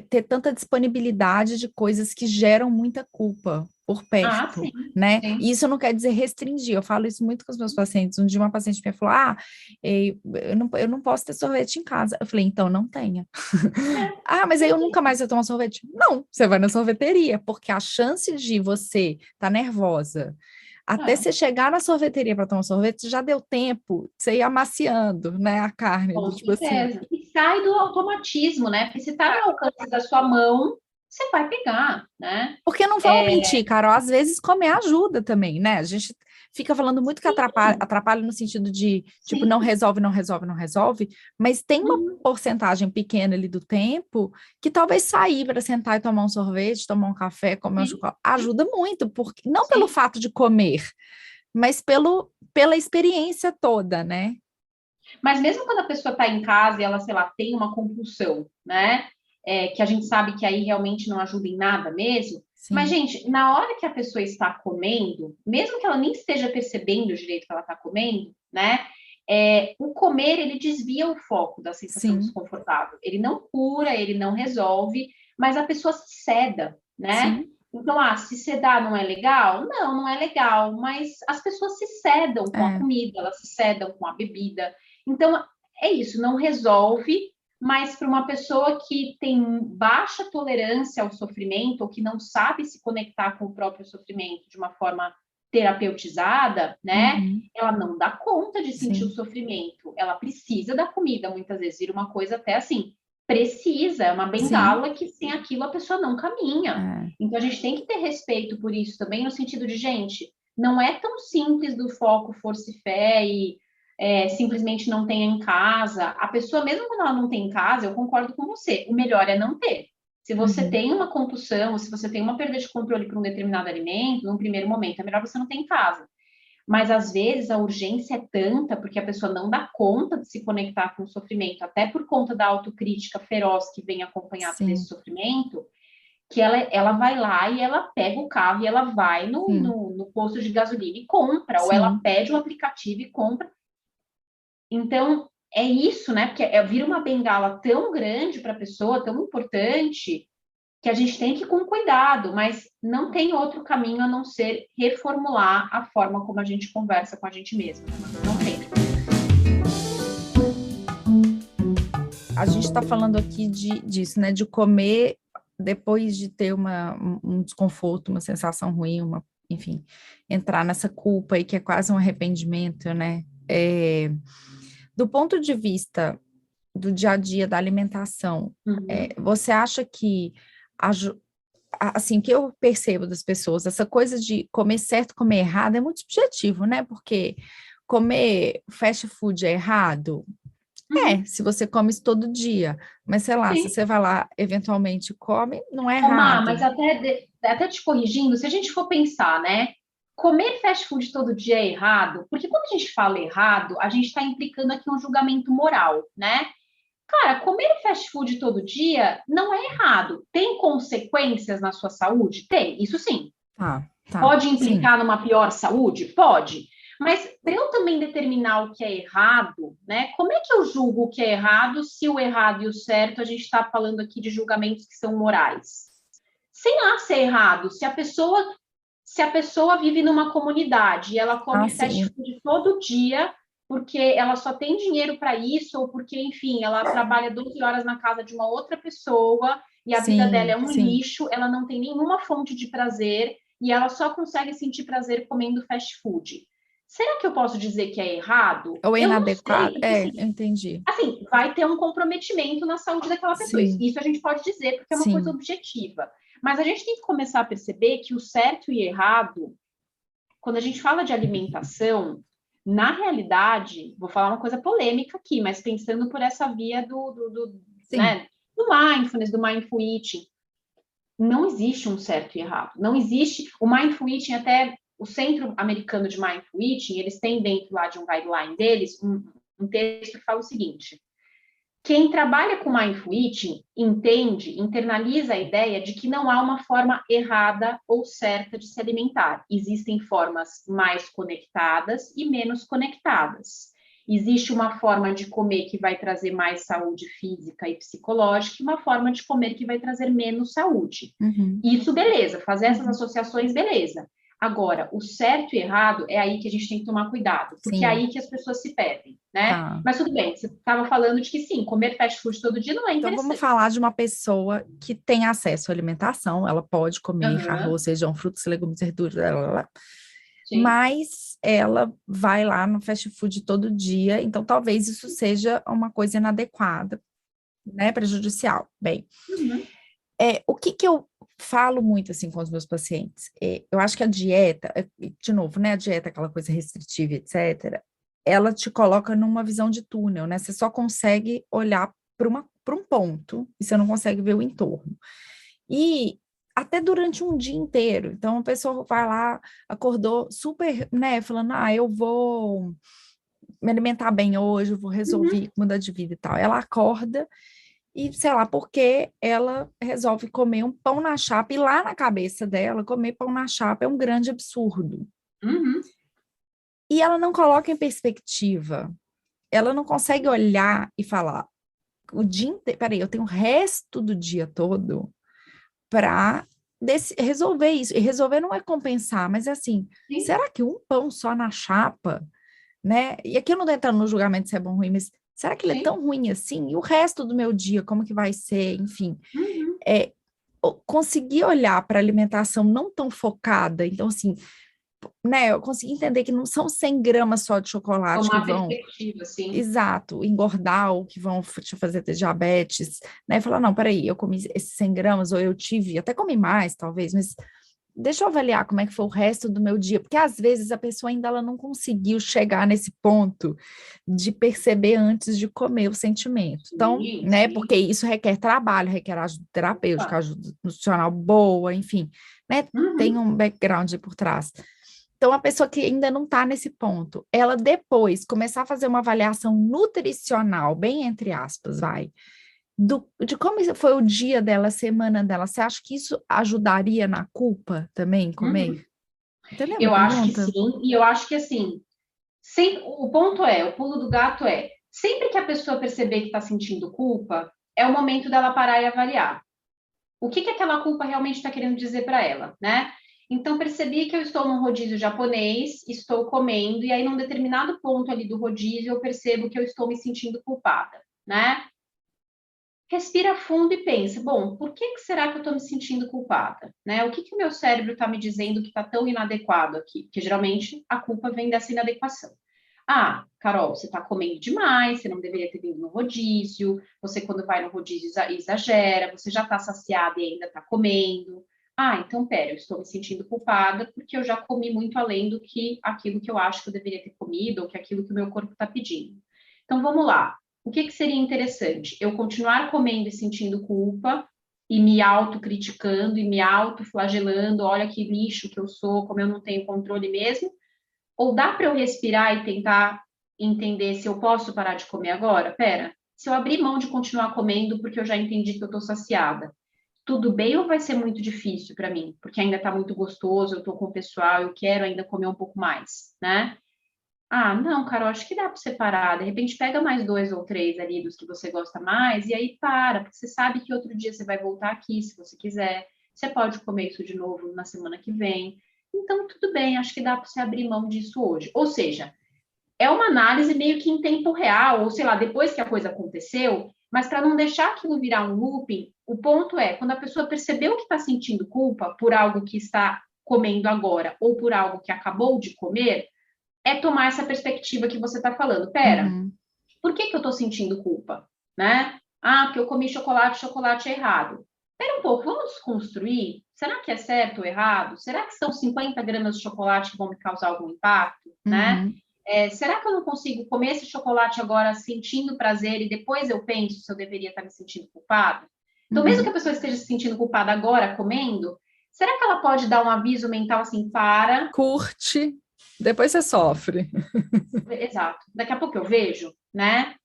ter tanta disponibilidade de coisas que geram muita culpa, por
Ah,
perto,
sim,
né?
sim.
E isso não quer dizer restringir, eu falo isso muito com os meus pacientes. Um dia uma paciente me falou, eu não posso ter sorvete em casa. Eu falei, então não tenha. Ah, mas aí
Não
eu nunca mais vou tomar sorvete. Não, você vai na sorveteria, porque a chance de você estar nervosa até
é,
você chegar na sorveteria para tomar sorvete, já deu tempo, você ir amaciando, né, a carne, do
com
tipo assim.
certeza. E sai do automatismo, né? Porque se está no alcance da sua mão, você vai pegar, né?
Porque não vão
É,
mentir, Carol, às vezes comer ajuda também, né? A gente fica falando muito que atrapalha,
sim,
atrapalha no sentido de, tipo, não
sim.
resolve, não resolve, não resolve, mas tem uma
Uhum,
porcentagem pequena ali do tempo que talvez sair para sentar e tomar um sorvete, tomar um café, comer um
sim,
chocolate, ajuda muito, porque não pelo
sim.
fato de comer, mas pela experiência toda, né?
Mas mesmo quando a pessoa está em casa e ela, sei lá, tem uma compulsão, né? Que a gente sabe que aí realmente não ajuda em nada mesmo. Mas,
Sim,
gente, na hora que a pessoa está comendo, mesmo que ela nem esteja percebendo o direito que ela está comendo, né? O comer, ele desvia o foco da sensação
sim,
desconfortável. Ele não cura, ele não resolve, mas a pessoa se ceda, né?
sim,
Então, se sedar não é legal? Não, não é legal, mas as pessoas se sedam com a
é,
comida, elas se sedam com a bebida. Então, é isso, não resolve, mas para uma pessoa que tem baixa tolerância ao sofrimento, ou que não sabe se conectar com o próprio sofrimento de uma forma terapeutizada, né?
uhum,
Ela não dá conta de sentir o
sim,
sofrimento. Ela precisa da comida, muitas vezes vira uma coisa até assim, precisa, é uma
sim,
bengala que sem aquilo a pessoa não caminha.
é,
Então a gente tem que ter respeito por isso também, no sentido de, gente, não é tão simples do foco, força e fé e simplesmente não tenha em casa. A pessoa, mesmo quando ela não tem em casa, eu concordo com você, o melhor é não ter. Se você
uhum,
tem uma compulsão, se você tem uma perda de controle por um determinado alimento, num primeiro momento, é melhor você não ter em casa. Mas às vezes a urgência é tanta porque a pessoa não dá conta de se conectar com o sofrimento, até por conta da autocrítica feroz que vem acompanhado desse
sim,
sofrimento, que ela vai lá e ela pega o carro e ela vai no,
sim,
no, no posto de gasolina e compra, ou ela
sim.
pede o aplicativo e compra. Então, é isso, né? Porque vira uma bengala tão grande para a pessoa, tão importante, que a gente tem que ir com cuidado, mas não tem outro caminho a não ser reformular a forma como a gente conversa com a gente mesmo. Não tem.
A gente está falando aqui disso, né? De comer depois de ter um desconforto, uma sensação ruim, enfim, entrar nessa culpa aí que é quase um arrependimento, né? Do ponto de vista do dia a dia da alimentação,
Uhum.
você acha que assim, o que eu percebo das pessoas, essa coisa de comer certo, comer errado é muito subjetivo, né? Porque comer fast food é errado,
Uhum.
se você come isso todo dia, mas sei lá, se
Sim.
você vai lá, eventualmente come, não é
Omar, mas
errado.
até te corrigindo, se a gente for pensar, né? Comer fast food todo dia é errado, porque quando a gente fala errado, a gente está implicando aqui um julgamento moral, né? Cara, comer fast food todo dia não é errado. Tem consequências na sua saúde? Tem, isso sim.
Tá,
Pode
sim,
implicar numa pior saúde? Pode. Mas para eu também determinar o que é errado, né? Como é que eu julgo o que é errado se o errado e o certo a gente está falando aqui de julgamentos que são morais? Sei lá se é errado, se a pessoa vive numa comunidade e ela come fast
sim,
food todo dia porque ela só tem dinheiro para isso ou porque, enfim, ela trabalha 12 horas na casa de uma outra pessoa e a vida dela é um
sim,
lixo, ela não tem nenhuma fonte de prazer e ela só consegue sentir prazer comendo fast food. Será que eu posso dizer que é errado?
ou é
Eu não
inadequado,
sei, porque
eu entendi,
assim, vai ter um comprometimento na saúde daquela pessoa.
sim,
Isso a gente pode dizer porque é uma coisa
sim,
objetiva. Mas a gente tem que começar a perceber que o certo e errado, quando a gente fala de alimentação, na realidade, vou falar uma coisa polêmica aqui, mas pensando por essa via
sim,
né, do mindfulness, do mindful eating, não existe um certo e errado. Não existe. O mindful eating, até o Centro Americano de Mindful Eating, eles têm dentro lá de um guideline deles um texto que fala o seguinte: quem trabalha com mindful eating entende, internaliza a ideia de que não há uma forma errada ou certa de se alimentar. Existem formas mais conectadas e menos conectadas. Existe uma forma de comer que vai trazer mais saúde física e psicológica e uma forma de comer que vai trazer menos saúde. Isso, beleza. Fazer essas associações, beleza. Agora, o certo e errado é aí que a gente tem que tomar cuidado, porque
Sim.
é aí que as pessoas se perdem, né?
Tá.
Mas tudo bem, você estava falando de que sim, comer fast food todo dia não é
Então,
interessante.
vamos falar de uma pessoa que tem acesso à alimentação, ela pode comer arroz, feijão, frutos, legumes, verduras, blá, blá, blá, mas ela vai lá no fast food todo dia, então talvez isso seja uma coisa inadequada, né, prejudicial. Bem, o que eu falo muito assim com os meus pacientes, eu acho que a dieta, de novo, né, a dieta, aquela coisa restritiva, etc., ela te coloca numa visão de túnel, né? Você só consegue olhar para um ponto e você não consegue ver o entorno. E até durante um dia inteiro. Então, a pessoa vai lá, acordou super, né, falando, eu vou me alimentar bem hoje, eu vou resolver mudar de vida e tal. Ela acorda e, sei lá, porque ela resolve comer um pão na chapa, e lá na cabeça dela, comer pão na chapa é um grande absurdo. E ela não coloca em perspectiva, ela não consegue olhar e falar, o dia inteiro, peraí, eu tenho o resto do dia todo para resolver isso. E resolver não é compensar, mas é assim, será que um pão só na chapa, né? E aqui eu não tô entrando no julgamento se é bom ou ruim, mas será que ele é tão ruim assim? E o resto do meu dia, como que vai ser? Enfim, conseguir olhar para a alimentação não tão focada, então assim, né, eu consegui entender que não são 100 gramas só de chocolate que
Tomar
vão,
perspectiva, sim.
exato, engordar ou que vão te fazer ter diabetes, né, falar, não, peraí, eu comi esses 100 gramas, ou eu tive, até comi mais, talvez, mas deixa eu avaliar como é que foi o resto do meu dia, porque às vezes a pessoa ainda ela não conseguiu chegar nesse ponto de perceber antes de comer o sentimento. Então, né, porque isso requer trabalho, requer ajuda terapêutica, ajuda nutricional boa, enfim, né, tem um background aí por trás. Então, a pessoa que ainda não está nesse ponto, ela depois começar a fazer uma avaliação nutricional, bem entre aspas, de como foi o dia dela, a semana dela, você acha que isso ajudaria na culpa também, comer? Entendeu a minha
Eu acho que
pergunta?
sim, e eu acho que assim, o ponto é, o pulo do gato é, sempre que a pessoa perceber que está sentindo culpa, é o momento dela parar e avaliar. O que aquela culpa realmente está querendo dizer para ela, né? Então, percebi que eu estou num rodízio japonês, estou comendo, e aí, num determinado ponto ali do rodízio, eu percebo que eu estou me sentindo culpada, né? Respira fundo e pensa, bom, por que será que eu estou me sentindo culpada? Né? O que o meu cérebro está me dizendo que está tão inadequado aqui? Porque, geralmente, a culpa vem dessa inadequação. Ah, Carol, você está comendo demais, você não deveria ter vindo no rodízio, você quando vai no rodízio exagera, você já está saciada e ainda está comendo. Ah, então pera, eu estou me sentindo culpada porque eu já comi muito além do que aquilo que eu acho que eu deveria ter comido ou que aquilo que o meu corpo está pedindo. Então vamos lá. O que seria interessante? Eu continuar comendo e sentindo culpa e me autocriticando e me autoflagelando, olha que lixo que eu sou, como eu não tenho controle mesmo, ou dá para eu respirar e tentar entender se eu posso parar de comer agora? Pera, se eu abrir mão de continuar comendo porque eu já entendi que eu estou saciada, tudo bem ou vai ser muito difícil para mim? Porque ainda está muito gostoso, eu estou com o pessoal, eu quero ainda comer um pouco mais, né? Ah, não, Carol, acho que dá para separar. De repente, pega mais 2 ou 3 ali dos que você gosta mais e aí para, porque você sabe que outro dia você vai voltar aqui, se você quiser. Você pode comer isso de novo na semana que vem. Então, tudo bem, acho que dá para você abrir mão disso hoje. Ou seja, é uma análise meio que em tempo real, ou sei lá, depois que a coisa aconteceu, mas para não deixar aquilo virar um looping, o ponto é, quando a pessoa percebeu que está sentindo culpa por algo que está comendo agora ou por algo que acabou de comer, é tomar essa perspectiva que você está falando. Pera, por que eu estou sentindo culpa? Né? Ah, porque eu comi chocolate, chocolate é errado. Espera um pouco, vamos desconstruir? Será que é certo ou errado? Será que são 50 gramas de chocolate que vão me causar algum impacto? Né? Será que eu não consigo comer esse chocolate agora sentindo prazer e depois eu penso se eu deveria estar me sentindo culpada? Então, mesmo que a pessoa esteja se sentindo culpada agora comendo, será que ela pode dar um aviso mental assim, para...
Curte, depois você sofre.
Exato. Daqui a pouco eu vejo, né?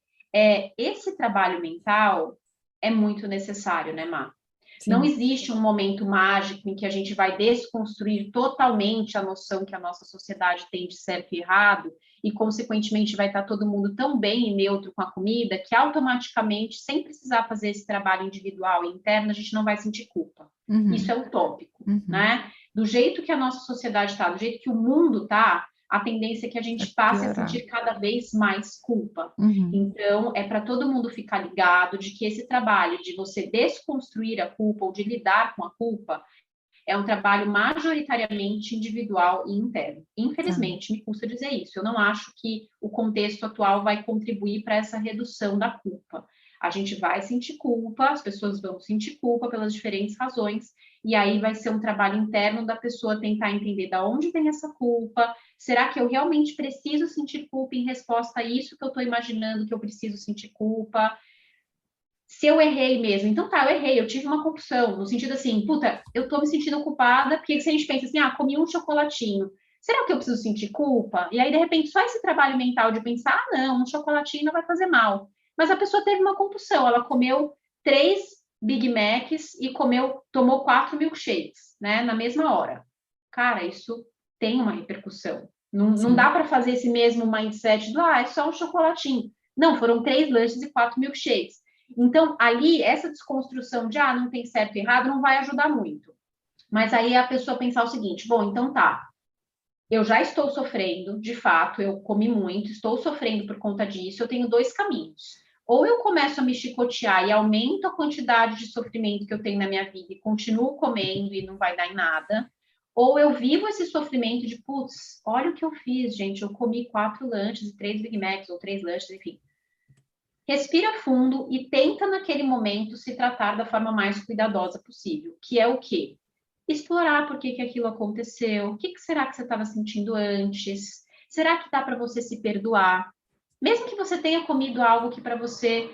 Esse trabalho mental é muito necessário, né, Má?
Sim.
Não existe um momento mágico em que a gente vai desconstruir totalmente a noção que a nossa sociedade tem de certo e errado e, consequentemente, vai estar todo mundo tão bem e neutro com a comida que, automaticamente, sem precisar fazer esse trabalho individual e interno, a gente não vai sentir culpa. Isso é utópico, né? Do jeito que a nossa sociedade está, do jeito que o mundo está, a tendência é que a gente passe a sentir cada vez mais culpa. Então, é para todo mundo ficar ligado de que esse trabalho de você desconstruir a culpa ou de lidar com a culpa é um trabalho majoritariamente individual e interno. Infelizmente, me custa dizer isso. Eu não acho que o contexto atual vai contribuir para essa redução da culpa. A gente vai sentir culpa, as pessoas vão sentir culpa pelas diferentes razões, e aí vai ser um trabalho interno da pessoa tentar entender de onde vem essa culpa. Será que eu realmente preciso sentir culpa em resposta a isso que eu estou imaginando que eu preciso sentir culpa? Se eu errei mesmo, então tá, eu errei, eu tive uma compulsão, no sentido assim, puta, eu tô me sentindo culpada, porque se a gente pensa assim, comi um chocolatinho, será que eu preciso sentir culpa? E aí, de repente, só esse trabalho mental de pensar, não, um chocolatinho não vai fazer mal. Mas a pessoa teve uma compulsão, ela comeu 3 Big Macs e tomou 4 milkshakes, né, na mesma hora. Cara, isso tem uma repercussão. Não dá para fazer esse mesmo mindset do, é só um chocolatinho. Não, foram 3 lanches e 4 milkshakes. Então, ali, essa desconstrução de, não tem certo e errado, não vai ajudar muito. Mas aí a pessoa pensar o seguinte, bom, então tá, eu já estou sofrendo, de fato, eu comi muito, estou sofrendo por conta disso, eu tenho 2 caminhos. Ou eu começo a me chicotear e aumento a quantidade de sofrimento que eu tenho na minha vida e continuo comendo e não vai dar em nada, ou eu vivo esse sofrimento de, putz, olha o que eu fiz, gente, eu comi 4 lanches e 3 Big Macs, ou 3 lanches, enfim. Respira fundo e tenta, naquele momento, se tratar da forma mais cuidadosa possível, que é o quê? Explorar por que aquilo aconteceu, o que será que você estava sentindo antes, será que dá para você se perdoar? Mesmo que você tenha comido algo que para você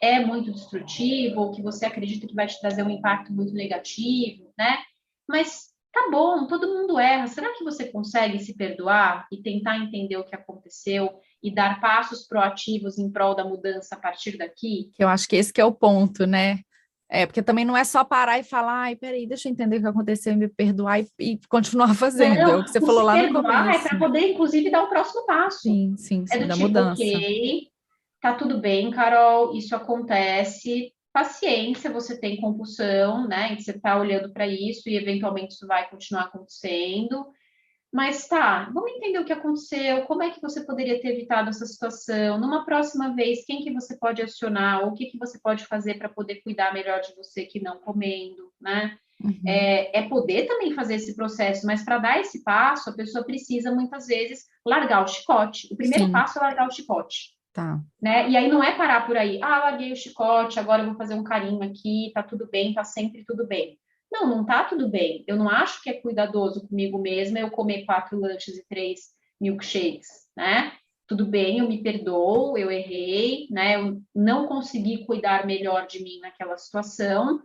é muito destrutivo, ou que você acredita que vai te trazer um impacto muito negativo, né? Mas tá bom, todo mundo erra. Será que você consegue se perdoar e tentar entender o que aconteceu e dar passos proativos em prol da mudança a partir daqui?
Eu acho que esse que é o ponto, né? Porque também não é só parar e falar, peraí, deixa eu entender o que aconteceu e me perdoar e continuar fazendo.
Não,
é o que você falou lá no
perdoar
começo.
é para poder, inclusive, dar o próximo passo.
Sim,
É do
da
tipo,
mudança.
ok, tá tudo bem, Carol, isso acontece. Paciência, você tem compulsão, né? E você tá olhando para isso e eventualmente isso vai continuar acontecendo. Mas tá, vamos entender o que aconteceu, como é que você poderia ter evitado essa situação. Numa próxima vez, quem que você pode acionar, ou o que você pode fazer para poder cuidar melhor de você que não comendo, né? É poder também fazer esse processo, mas para dar esse passo, a pessoa precisa muitas vezes largar o chicote. O primeiro passo é largar o chicote.
Tá.
Né? E aí não é parar por aí, larguei o chicote, agora eu vou fazer um carinho aqui, tá tudo bem, tá sempre tudo bem. Não tá tudo bem. Eu não acho que é cuidadoso comigo mesma eu comer 4 lanches e 3 milkshakes, né? Tudo bem, eu me perdoo, eu errei, né? Eu não consegui cuidar melhor de mim naquela situação.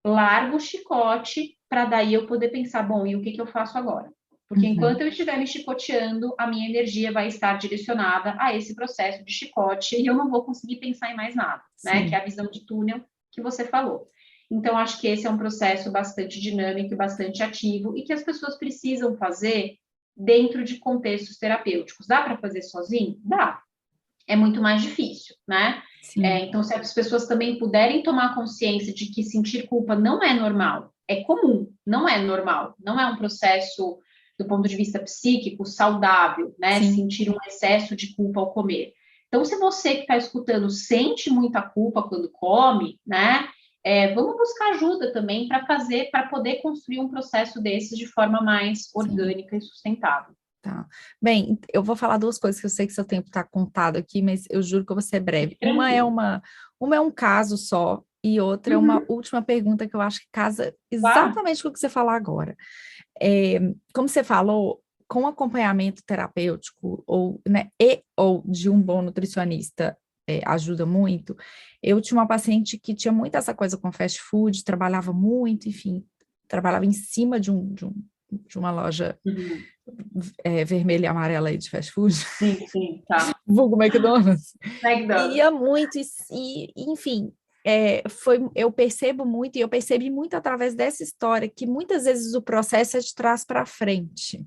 Largo o chicote para daí eu poder pensar, bom, e o que eu faço agora? Porque enquanto eu estiver me chicoteando, a minha energia vai estar direcionada a esse processo de chicote e eu não vou conseguir pensar em mais nada, né? Que é a visão de túnel que você falou. Então, acho que esse é um processo bastante dinâmico e bastante ativo e que as pessoas precisam fazer dentro de contextos terapêuticos. Dá para fazer sozinho? Dá. É muito mais difícil, né? Então, se as pessoas também puderem tomar consciência de que sentir culpa não é normal, é comum, não é normal, não é um processo do ponto de vista psíquico saudável, né? Sentir um excesso de culpa ao comer. Então, se você que está escutando sente muita culpa quando come, né? Vamos buscar ajuda também para poder construir um processo desses de forma mais orgânica e sustentável.
Tá. Bem, eu vou falar 2 coisas que eu sei que seu tempo está contado aqui, mas eu juro que eu vou ser breve. Uma é um caso só, e outra é uma última pergunta que eu acho que casa exatamente com o que você falou agora. Como você falou, com acompanhamento terapêutico ou de um bom nutricionista ajuda muito. Eu tinha uma paciente que tinha muito essa coisa com fast food, trabalhava muito, enfim, trabalhava em cima de uma loja vermelha e amarela aí de fast food.
Sim, tá.
Vulgo McDonald's.
McDonald's.
Ia muito, enfim, eu percebo muito, e eu percebi muito através dessa história, que muitas vezes o processo é de trás para frente.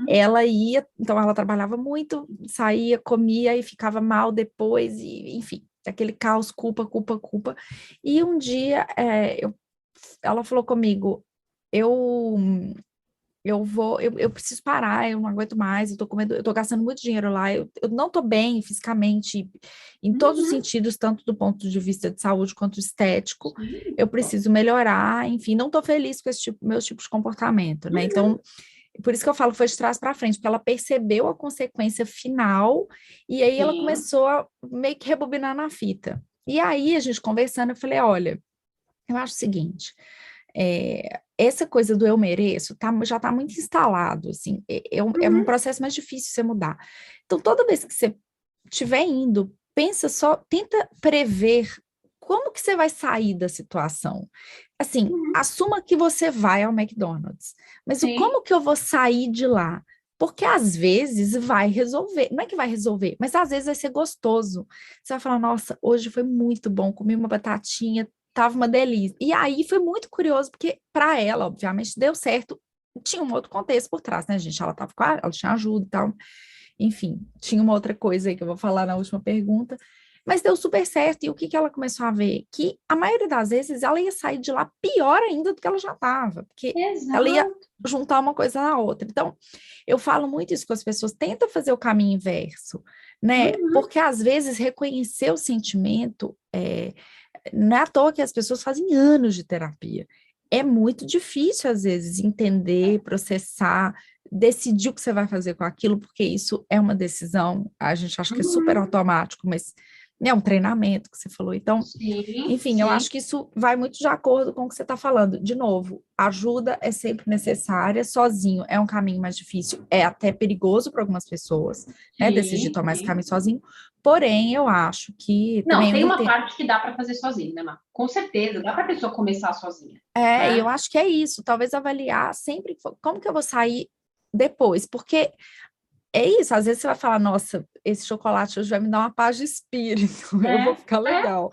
Ela ia, então ela trabalhava muito, saía, comia e ficava mal depois, e enfim, aquele caos, culpa, culpa, culpa. E um dia ela falou comigo, eu eu preciso parar, eu não aguento mais, eu tô comendo, eu tô gastando muito dinheiro lá, eu não tô bem fisicamente, em todos os sentidos, tanto do ponto de vista de saúde quanto estético, eu preciso melhorar, enfim, não tô feliz com esse tipo, meus tipos de comportamento, né? Então, por isso que eu falo que foi de trás para frente, porque ela percebeu a consequência final, e aí ela começou a meio que rebobinar na fita. E aí, a gente conversando, eu falei, olha, eu acho o seguinte, essa coisa do eu mereço já está muito instalado, assim, é um processo mais difícil você mudar. Então, toda vez que você estiver indo, pensa só, tenta prever como que você vai sair da situação. Assim, assuma que você vai ao McDonald's, mas como que eu vou sair de lá? Porque às vezes vai resolver, não é que vai resolver, mas às vezes vai ser gostoso. Você vai falar, nossa, hoje foi muito bom, comi uma batatinha, tava uma delícia. E aí foi muito curioso, porque para ela, obviamente, deu certo. Tinha um outro contexto por trás, né, gente? Ela tava ela tinha ajuda e tal. Enfim, tinha uma outra coisa aí que eu vou falar na última pergunta. Mas deu super certo. E o que que ela começou a ver? Que a maioria das vezes ela ia sair de lá pior ainda do que ela já estava, porque ela ia juntar uma coisa na outra. Então, eu falo muito isso com as pessoas, tenta fazer o caminho inverso, né? Porque às vezes reconhecer o sentimento não é à toa que as pessoas fazem anos de terapia. É muito difícil, às vezes, entender, processar, decidir o que você vai fazer com aquilo, porque isso é uma decisão, a gente acha que é super automático, mas é um treinamento que você falou. Então, enfim, eu acho que isso vai muito de acordo com o que você está falando. De novo, ajuda é sempre necessária, sozinho é um caminho mais difícil, é até perigoso para algumas pessoas, né, decidir tomar esse caminho sozinho, porém, eu acho que
Não,
também
tem uma parte que dá para fazer sozinho, né, Má? Com certeza, dá para a pessoa começar sozinha.
E eu acho que é isso, talvez avaliar sempre como que eu vou sair depois, porque é isso, às vezes você vai falar, nossa, esse chocolate hoje vai me dar uma paz de espírito, eu vou ficar legal.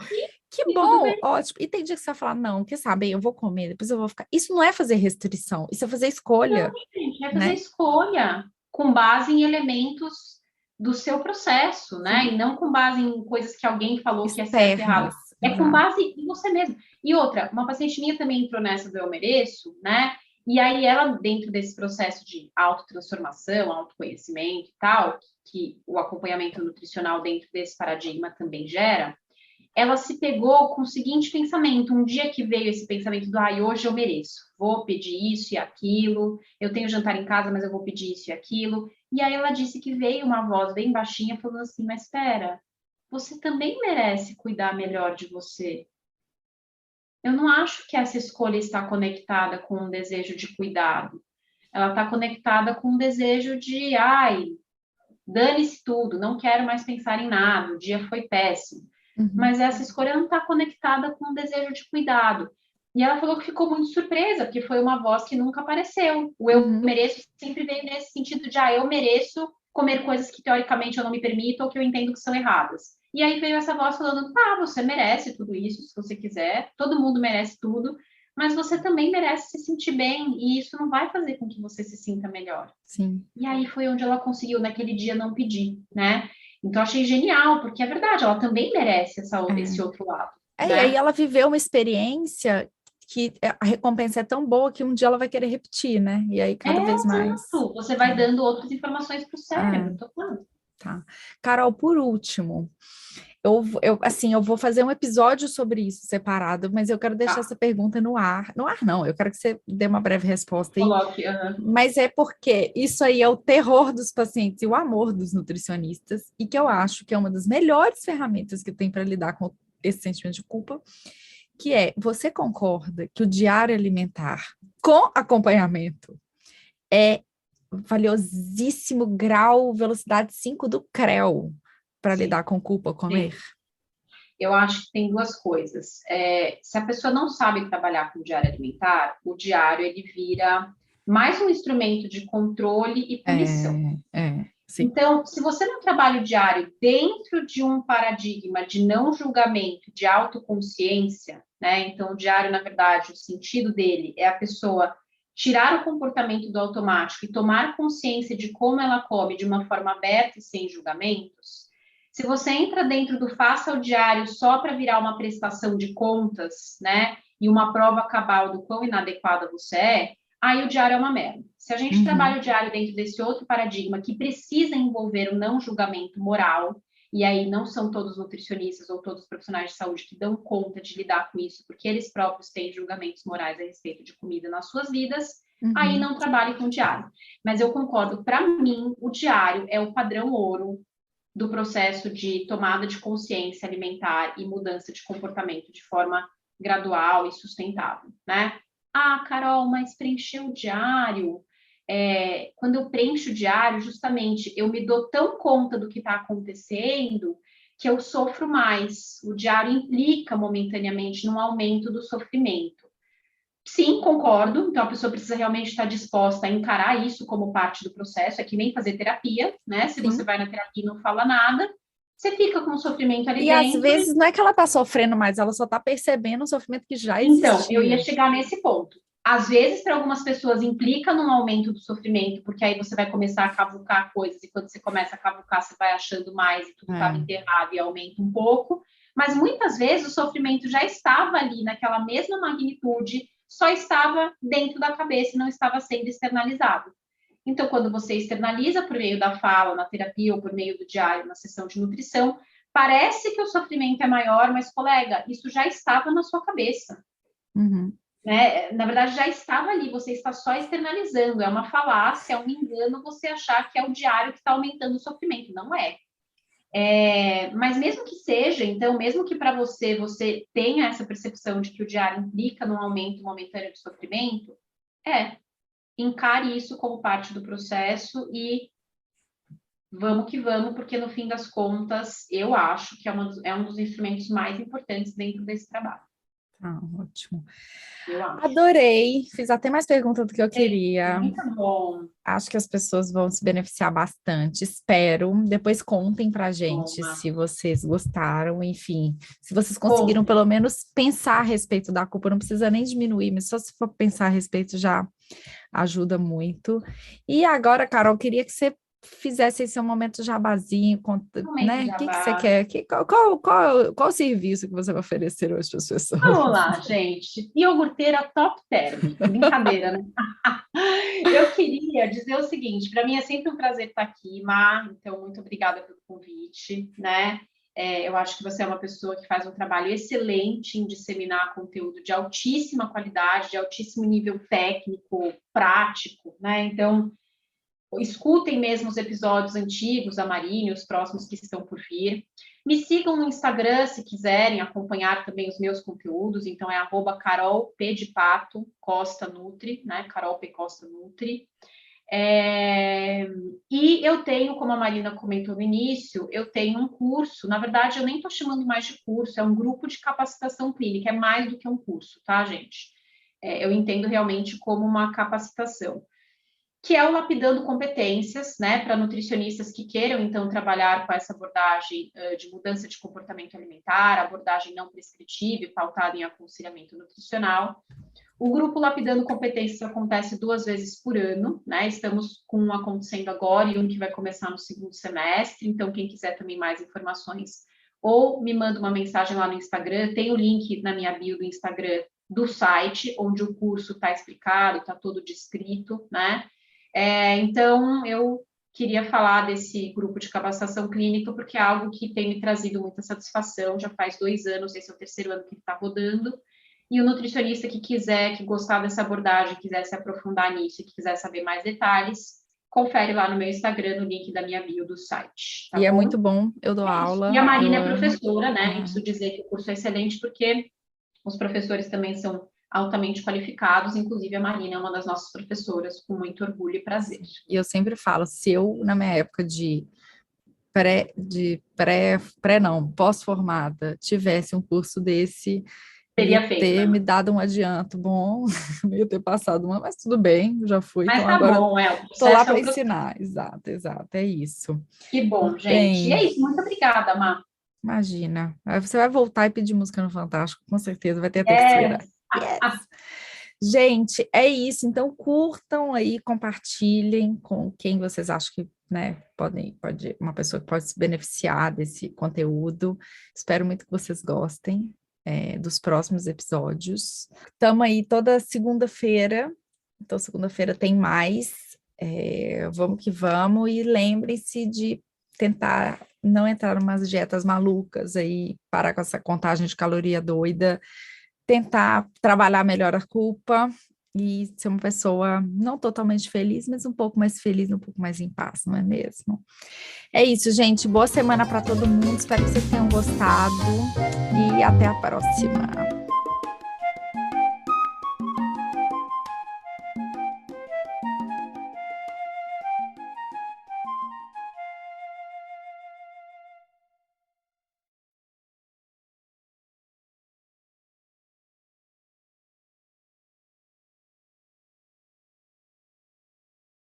Que bom, ótimo. E tem dia que você vai falar, não, quer saber, eu vou comer, depois eu vou ficar. Isso não é fazer restrição, isso é fazer escolha.
Não, gente, é fazer escolha com base em elementos do seu processo, né? E não com base em coisas que alguém falou que é certo e errado. É com base em você mesmo. E outra, uma paciente minha também entrou nessa do eu mereço, né? E aí ela, dentro desse processo de autotransformação, autoconhecimento e tal, que o acompanhamento nutricional dentro desse paradigma também gera, ela se pegou com o seguinte pensamento, um dia que veio esse pensamento do, hoje eu mereço, vou pedir isso e aquilo, eu tenho jantar em casa, mas eu vou pedir isso e aquilo, e aí ela disse que veio uma voz bem baixinha falando assim, mas espera, você também merece cuidar melhor de você. Eu não acho que essa escolha está conectada com um desejo de cuidado, ela está conectada com um desejo de, dane-se tudo, não quero mais pensar em nada, o dia foi péssimo. Mas essa escolha não está conectada com o desejo de cuidado. E ela falou que ficou muito surpresa, porque foi uma voz que nunca apareceu. O eu mereço sempre veio nesse sentido de, eu mereço comer coisas que teoricamente eu não me permito ou que eu entendo que são erradas. E aí veio essa voz falando, você merece tudo isso, se você quiser, todo mundo merece tudo, mas você também merece se sentir bem, e isso não vai fazer com que você se sinta melhor.
Sim.
E aí foi onde ela conseguiu, naquele dia, não pedir, né? Então, achei genial, porque é verdade, ela também merece esse outro lado.
E aí ela viveu uma experiência que a recompensa é tão boa que um dia ela vai querer repetir, né? E aí, cada vez mais.
Você vai dando outras informações para o cérebro, tô falando.
Tá. Carol, por último, eu vou fazer um episódio sobre isso separado, mas eu quero deixar essa pergunta no ar. No ar, não, eu quero que você dê uma breve resposta aí.
Coloque,
Mas é porque isso aí é o terror dos pacientes e o amor dos nutricionistas, e que eu acho que é uma das melhores ferramentas que tem para lidar com esse sentimento de culpa, que é, você concorda que o diário alimentar com acompanhamento é valiosíssimo grau, velocidade 5 do CREL para lidar com culpa, comer?
Sim. Eu acho que tem duas coisas. Se a pessoa não sabe trabalhar com o diário alimentar, o diário ele vira mais um instrumento de controle e punição.
Sim.
Então, se você não trabalha o diário dentro de um paradigma de não julgamento, de autoconsciência, né? Então, o diário, na verdade, o sentido dele é a pessoa tirar o comportamento do automático e tomar consciência de como ela come de uma forma aberta e sem julgamentos. Se você entra dentro do faça o diário só para virar uma prestação de contas, né? E uma prova cabal do quão inadequada você é, aí o diário é uma merda. Se a gente trabalha o diário dentro desse outro paradigma que precisa envolver o não julgamento moral, e aí não são todos nutricionistas ou todos os profissionais de saúde que dão conta de lidar com isso, porque eles próprios têm julgamentos morais a respeito de comida nas suas vidas, aí não trabalhe com o diário. Mas eu concordo, para mim, o diário é o padrão ouro do processo de tomada de consciência alimentar e mudança de comportamento de forma gradual e sustentável, né? Ah, Carol, mas preencher o diário. Quando eu preencho o diário, justamente, eu me dou tão conta do que está acontecendo que eu sofro mais. O diário implica momentaneamente num aumento do sofrimento. Sim, concordo. Então, a pessoa precisa realmente estar disposta a encarar isso como parte do processo. É que nem fazer terapia, né? Se você vai na terapia e não fala nada, você fica com o sofrimento ali
E
dentro.
às vezes não é que ela está sofrendo mais, ela só está percebendo o sofrimento que já
Então, eu
existia.
ia chegar nesse ponto. Às vezes, para algumas pessoas, implica num aumento do sofrimento, porque aí você vai começar a cavucar coisas, e quando você começa a cavucar, você vai achando mais e tudo estava enterrado e aumenta um pouco. Mas muitas vezes o sofrimento já estava ali naquela mesma magnitude, só estava dentro da cabeça e não estava sendo externalizado. Então, quando você externaliza por meio da fala, na terapia ou por meio do diário, na sessão de nutrição, parece que o sofrimento é maior, mas, colega, isso já estava na sua cabeça. Né? Na verdade, já estava ali, você está só externalizando. É uma falácia, é um engano você achar que é o diário que está aumentando o sofrimento. Não é. Mas mesmo que seja, então, mesmo que para você tenha essa percepção de que o diário implica num aumento momentâneo de sofrimento, encare isso como parte do processo e vamos que vamos, porque no fim das contas, eu acho que é um dos instrumentos mais importantes dentro desse trabalho.
Ah, ótimo.
Eu acho.
Adorei, fiz até mais perguntas do que eu queria.
Muito bom.
Acho que as pessoas vão se beneficiar bastante, espero. Depois contem pra gente
Toma.
se vocês gostaram, enfim, se vocês conseguiram pelo menos pensar a respeito da culpa, não precisa nem diminuir, mas só se for pensar a respeito já ajuda muito. E agora, Carol, queria que você fizesse esse seu momento jabazinho, né? O que você quer? Qual serviço que você vai oferecer hoje para as pessoas?
Vamos lá, gente. Iogurteira top term. Brincadeira, né? Eu queria dizer o seguinte, para mim é sempre um prazer estar aqui, Mar, então muito obrigada pelo convite, né? Eu acho que você é uma pessoa que faz um trabalho excelente em disseminar conteúdo de altíssima qualidade, de altíssimo nível técnico, prático, né? Então, escutem mesmo os episódios antigos da Marina e os próximos que estão por vir. Me sigam no Instagram se quiserem acompanhar também os meus conteúdos. Então, é @Carol P de Pato Costa Nutri, né? Carol P Costa Nutri. E eu tenho, como a Marina comentou no início, eu tenho um curso. Na verdade, eu nem estou chamando mais de curso, é um grupo de capacitação clínica, é mais do que um curso, tá, gente? Eu entendo realmente como uma capacitação, que é o Lapidando Competências, né, para nutricionistas que queiram, então, trabalhar com essa abordagem de mudança de comportamento alimentar, abordagem não prescritiva e pautada em aconselhamento nutricional. O grupo Lapidando Competências acontece 2 vezes por ano, né, estamos com um acontecendo agora e um que vai começar no segundo semestre, então, quem quiser também mais informações, ou me manda uma mensagem lá no Instagram, tem o link na minha bio do Instagram do site, onde o curso está explicado, está todo descrito, né, então, eu queria falar desse grupo de capacitação clínica, porque é algo que tem me trazido muita satisfação, já faz 2 anos, esse é o 3º ano que está rodando, e o nutricionista que quiser, que gostar dessa abordagem, quiser se aprofundar nisso e quiser saber mais detalhes, confere lá no meu Instagram, no link da minha bio do site, tá
E é
bom?
muito bom, eu dou aula.
E a Marina é professora, né? E preciso dizer que o curso é excelente, porque os professores também são altamente qualificados, inclusive a Marina é uma das nossas professoras, com muito orgulho e prazer.
E eu sempre falo, se eu, na minha época de pós-formada, tivesse um curso desse,
teria feito.
Ter
né?
me dado um adianto bom, não ia ter passado uma, mas tudo bem, já fui.
Mas
Então
tá
agora
bom, o
tô lá
processo é
para
o processo.
ensinar. Exato, exato, é isso.
Que bom, gente. E
Bem,
é isso, muito obrigada, Má.
imagina. Aí você vai voltar e pedir música no Fantástico, com certeza vai ter a
É.
terceira. Yes! Gente, é isso. Então, curtam aí, compartilhem com quem vocês acham que, né, pode, uma pessoa que pode se beneficiar desse conteúdo. Espero muito que vocês gostem, dos próximos episódios. Estamos aí toda segunda-feira. Então, segunda-feira tem mais. Vamos que vamos. E lembrem-se de tentar não entrar em umas dietas malucas aí, parar com essa contagem de caloria doida, tentar trabalhar melhor a culpa e ser uma pessoa não totalmente feliz, mas um pouco mais feliz, um pouco mais em paz, não é mesmo? É isso, gente. Boa semana para todo mundo. Espero que vocês tenham gostado e até a próxima.